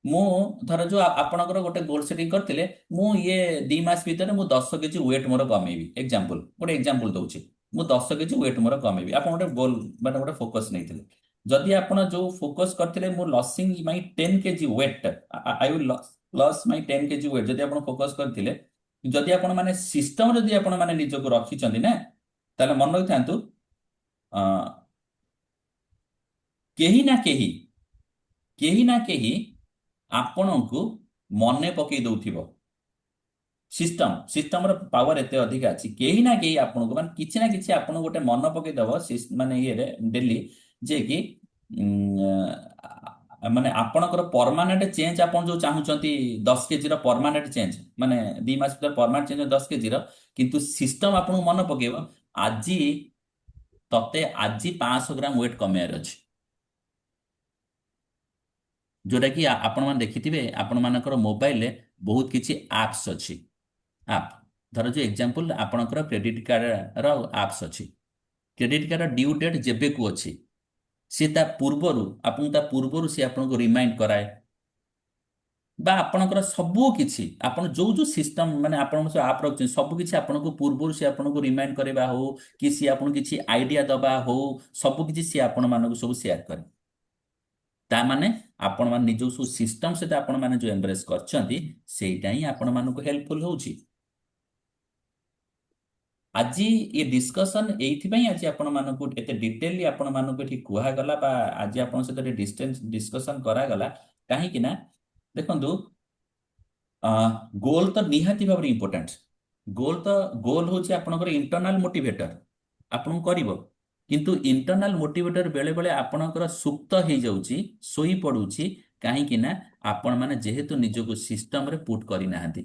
ମୁଁ ଧର ଯୋଉ ଆପଣଙ୍କର ଗୋଟେ ଗୋଲ ସେଟିଂ କରିଥିଲେ ମୁଁ ଇଏ 2 ମାସ ଭିତରେ ମୁଁ 10 କେଜି ୱେଟ୍ ମୋର କମେଇବି ଗୋଟେ ଏକ୍ଜାମ୍ପଲ ଦଉଛି ମୁଁ 10 କେଜି ୱେଟ୍ ମୋର କମେଇବି ଆପଣ ଗୋଟେ ଗୋଲ ମାନେ ଗୋଟେ ଫୋକସ ନେଇଥିଲେ ଯଦି ଆପଣ ଯୋଉ ଫୋକସ କରିଥିଲେ ମୁଁ ଲସିଂ ମାଇ 10 KG wait I will loss my 10 KG wait ଯଦି ଆପଣ ଫୋକସ କରିଥିଲେ ଯଦି ଆପଣ ମାନେ ସିଷ୍ଟମ ଯଦି ଆପଣ ମାନେ ନିଜକୁ ରଖିଛନ୍ତି ନା ତାହେଲେ ମନେ ରଖିଥାନ୍ତୁ ଅ, କେହି ନା କେହି କେହି ନା କେହି ଆପଣଙ୍କୁ ମନେ ପକେଇ ଦଉଥିବ ସିଷ୍ଟମର ପାୱାର ଏତେ ଅଧିକା ଅଛି କେହି ନା କେହି ଆପଣଙ୍କୁ ମାନେ କିଛି ନା କିଛି ଆପଣଙ୍କୁ ଗୋଟେ ମନେ ପକେଇଦବ ମାନେ ଇଏରେ ଡେଲି ଯେ କି ମାନେ ଆପଣଙ୍କର ପରମାନେଣ୍ଟ ଚେଞ୍ଜ ଆପଣ ଯୋଉ ଚାହୁଁଛନ୍ତି 10 କେଜିର ପରମାନେଣ୍ଟ ଚେଞ୍ଜ ମାନେ 2 ମାସ ଭିତରେ ପରମାନେଣ୍ଟ ଚେଞ୍ଜ 10 କେଜିର କିନ୍ତୁ ସିଷ୍ଟମ ଆପଣଙ୍କୁ ମନେ ପକେଇବ ଆଜି ତତେ 500 ଗ୍ରାମ ୱେଟ୍ କମେଇବାର ଅଛି ଯୋଉଟା କି ଆପଣ ମାନେ ଦେଖିଥିବେ ଆପଣ ମାନଙ୍କର ମୋବାଇଲରେ ବହୁତ କିଛି ଆପ୍ସ ଅଛି ଆପ୍ ଧର ଯୋଉ ଏକ୍ଜାମ୍ପଲ ଆପଣଙ୍କର କ୍ରେଡିଟ କାର୍ଡର ଆପ୍ସ ଅଛି କ୍ରେଡିଟ କାର୍ଡର ଡ୍ୟୁ ଡେଟ୍ ଯେବେକୁ ଅଛି ସେ ତା ପୂର୍ବରୁ ସେ ଆପଣଙ୍କୁ ରିମାଇଣ୍ଡ କରାଏ ବା ଆପଣଙ୍କର ସବୁ କିଛି ଆପଣ ଯୋଉ ଯୋଉ ସିଷ୍ଟମ ମାନେ ଆପଣଙ୍କ ସବୁ ଆପ୍ ରଖୁଛନ୍ତି ସବୁ କିଛି ଆପଣଙ୍କୁ ପୂର୍ବରୁ ସେ ଆପଣଙ୍କୁ ରିମାଇଣ୍ଡ କରିବା ହଉ କି ସିଏ ଆପଣଙ୍କୁ କିଛି ଆଇଡିଆ ଦବା ହଉ ସବୁ କିଛି ସିଏ ଆପଣ ମାନଙ୍କୁ ସବୁ ସେୟାର କରେ ତା ମାନେ ଆପଣ ମାନେ ନିଜ ସବୁ ସିଷ୍ଟମ ସହିତ ଆପଣ ମାନେ ଯୋଉ ଏମ୍ବ୍ରେସ କରିଛନ୍ତି ସେଇଟା ହିଁ ଆପଣ ମାନଙ୍କୁ ହେଲ୍ପଫୁଲ ହଉଛି ଆଜି ଏ ଡିସ୍କସନ ଏଇଥିପାଇଁ ଆଜି ଆପଣ ମାନଙ୍କୁ ଏତେ ଡିଟେଲଲି ଆପଣ ମାନଙ୍କୁ ଏଠି କୁହାଗଲା ବା ଆଜି ଆପଣଙ୍କ ସହିତ ଡିଷ୍ଟାନ୍ସ ଡିସ୍କସନ କରାଗଲା କାହିଁକି ନା ଦେଖନ୍ତୁ ଗୋଲ ତ ନିହାତି ଭାବରେ ଇମ୍ପୋର୍ଟାଣ୍ଟ ଗୋଲ ହଉଛି ଆପଣଙ୍କର ଇଣ୍ଟରନାଲ ମୋଟିଭେଟର ଆପଣଙ୍କୁ କରିବ କିନ୍ତୁ ଇଣ୍ଟରନାଲ ମୋଟିଭେଟର ବେଳେ ବେଳେ ଆପଣଙ୍କର ସୁପ୍ତ ହେଇଯାଉଛି ଶୋଇ ପଡୁଛି କାହିଁକି ନା ଆପଣ ମାନେ ଯେହେତୁ ନିଜକୁ ସିଷ୍ଟମରେ ପୁଟ୍ କରିନାହାନ୍ତି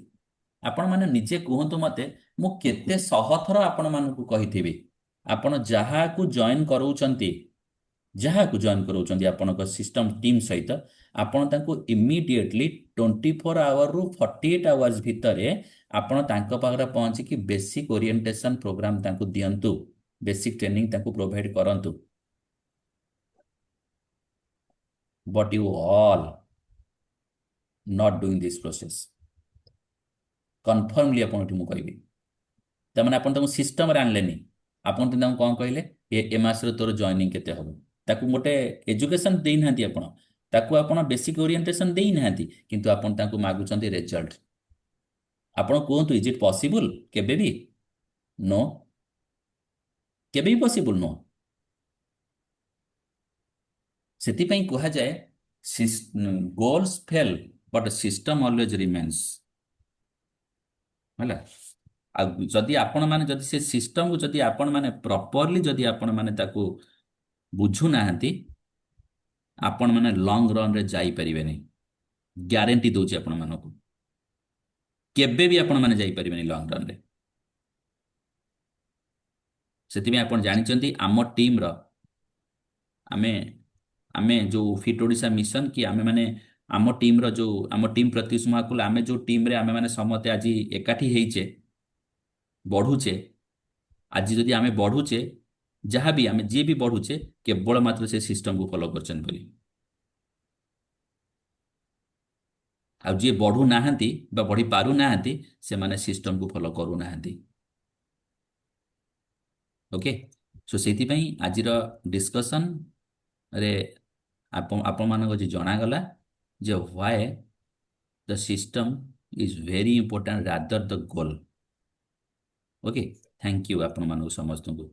ଆପଣ ମାନେ ନିଜେ କୁହନ୍ତୁ ମତେ ମୁଁ କେତେ ଶହଥର ଆପଣ ମାନଙ୍କୁ କହିଥିବି ଆପଣ ଯାହାକୁ ଜଏନ୍ କରଉଛନ୍ତି ଆପଣଙ୍କ ସିଷ୍ଟମ ଟିମ୍ ସହିତ ଆପଣ ତାଙ୍କୁ ଇମିଡିଏଟଲି 24 ଆୱାରରୁ 48 ଆୱାର୍ସ ଭିତରେ ଆପଣ ତାଙ୍କ ପାଖରେ ପହଞ୍ଚିକି ବେସିକ ଓରିଏଣ୍ଟେସନ ପ୍ରୋଗ୍ରାମ ତାଙ୍କୁ ଦିଅନ୍ତୁ ବେସିକ ଟ୍ରେନିଂ ତାଙ୍କୁ ପ୍ରୋଭାଇଡ କରନ୍ତୁ but you all not doing this process conformly ଆପଣଙ୍କୁ ମୁଁ କହିବି ତାମାନେ ଆପଣ ତାଙ୍କୁ ସିଷ୍ଟମରେ ଆଣିଲେନି ଆପଣ ତ ତାଙ୍କୁ କଣ କହିଲେ ଏ ମାସରେ ତୋର ଜଏନିଂ କେତେ ହବ ତାକୁ ଗୋଟେ ଏଜୁକେସନ ଦେଇନାହାନ୍ତି ଆପଣ ତାକୁ ଆପଣ ବେସିକ ଓରିଏଣ୍ଟେସନ ଦେଇନାହାନ୍ତି କିନ୍ତୁ ଆପଣ ତାଙ୍କୁ ମାଗୁଛନ୍ତି ରେଜଲ୍ଟ ଆପଣ କୁହନ୍ତୁ ଇଜ ଇଟ୍ ପସିବୁଲ କେବେ ବି ନୋ କେବେ ବି ପସିବୁଲ ନୁହଁ ସେଥିପାଇଁ କୁହାଯାଏ goals fail but system always remains ହେଲା ଆଉ ଯଦି ସେ ସିଷ୍ଟମକୁ ଯଦି ଆପଣ ମାନେ ପ୍ରପରଲି ଯଦି ଆପଣ ମାନେ ତାକୁ ବୁଝୁନାହାନ୍ତି ଆପଣ ମାନେ ଲଙ୍ଗ ରନରେ ଯାଇପାରିବେନି ଗ୍ୟାରେଣ୍ଟି ଦଉଛି ଆପଣ ମାନଙ୍କୁ କେବେ ବି ଆପଣ ମାନେ ଯାଇପାରିବେନି ଲଙ୍ଗ ରନରେ ସେଥିପାଇଁ ଆପଣ ଜାଣିଛନ୍ତି ଆମ ଟିମର ଆମେ ଆମେ ଯୋଉ ଫିଟ୍ ଓଡ଼ିଶା ମିଶନ କି ଆମେ ମାନେ ଆମ ଟିମ୍ ପ୍ରତ୍ୟୁଷ ମହାକୁଲ ଆମେ ଯୋଉ ଟିମରେ ଆମେ ମାନେ ସମସ୍ତେ ଆଜି ଏକାଠି ହେଇଛେ ବଢୁଛେ ଆଜି ଯଦି ଆମେ ବଢୁଛେ ଯାହାବି ଆମେ ଯିଏ ବି ବଢୁଛେ କେବଳ ମାତ୍ର ସେ ସିଷ୍ଟମକୁ ଫଲୋ କରୁଛନ୍ତି ବୋଲି ଆଉ ଯିଏ ବଢୁନାହାନ୍ତି ବା ବଢି ପାରୁନାହାନ୍ତି ସେମାନେ ସିଷ୍ଟମକୁ ଫଲୋ କରୁନାହାନ୍ତି। ଓକେ, ସୋ ସେଇଥିପାଇଁ ଆଜିର ଡିସ୍କସନରେ ଆପଣମାନଙ୍କୁ ଯେ ଜଣାଗଲା ଯେ why the system is very important rather the goal. Okay, thank you ଆପଣମାନଙ୍କୁ ସମସ୍ତଙ୍କୁ।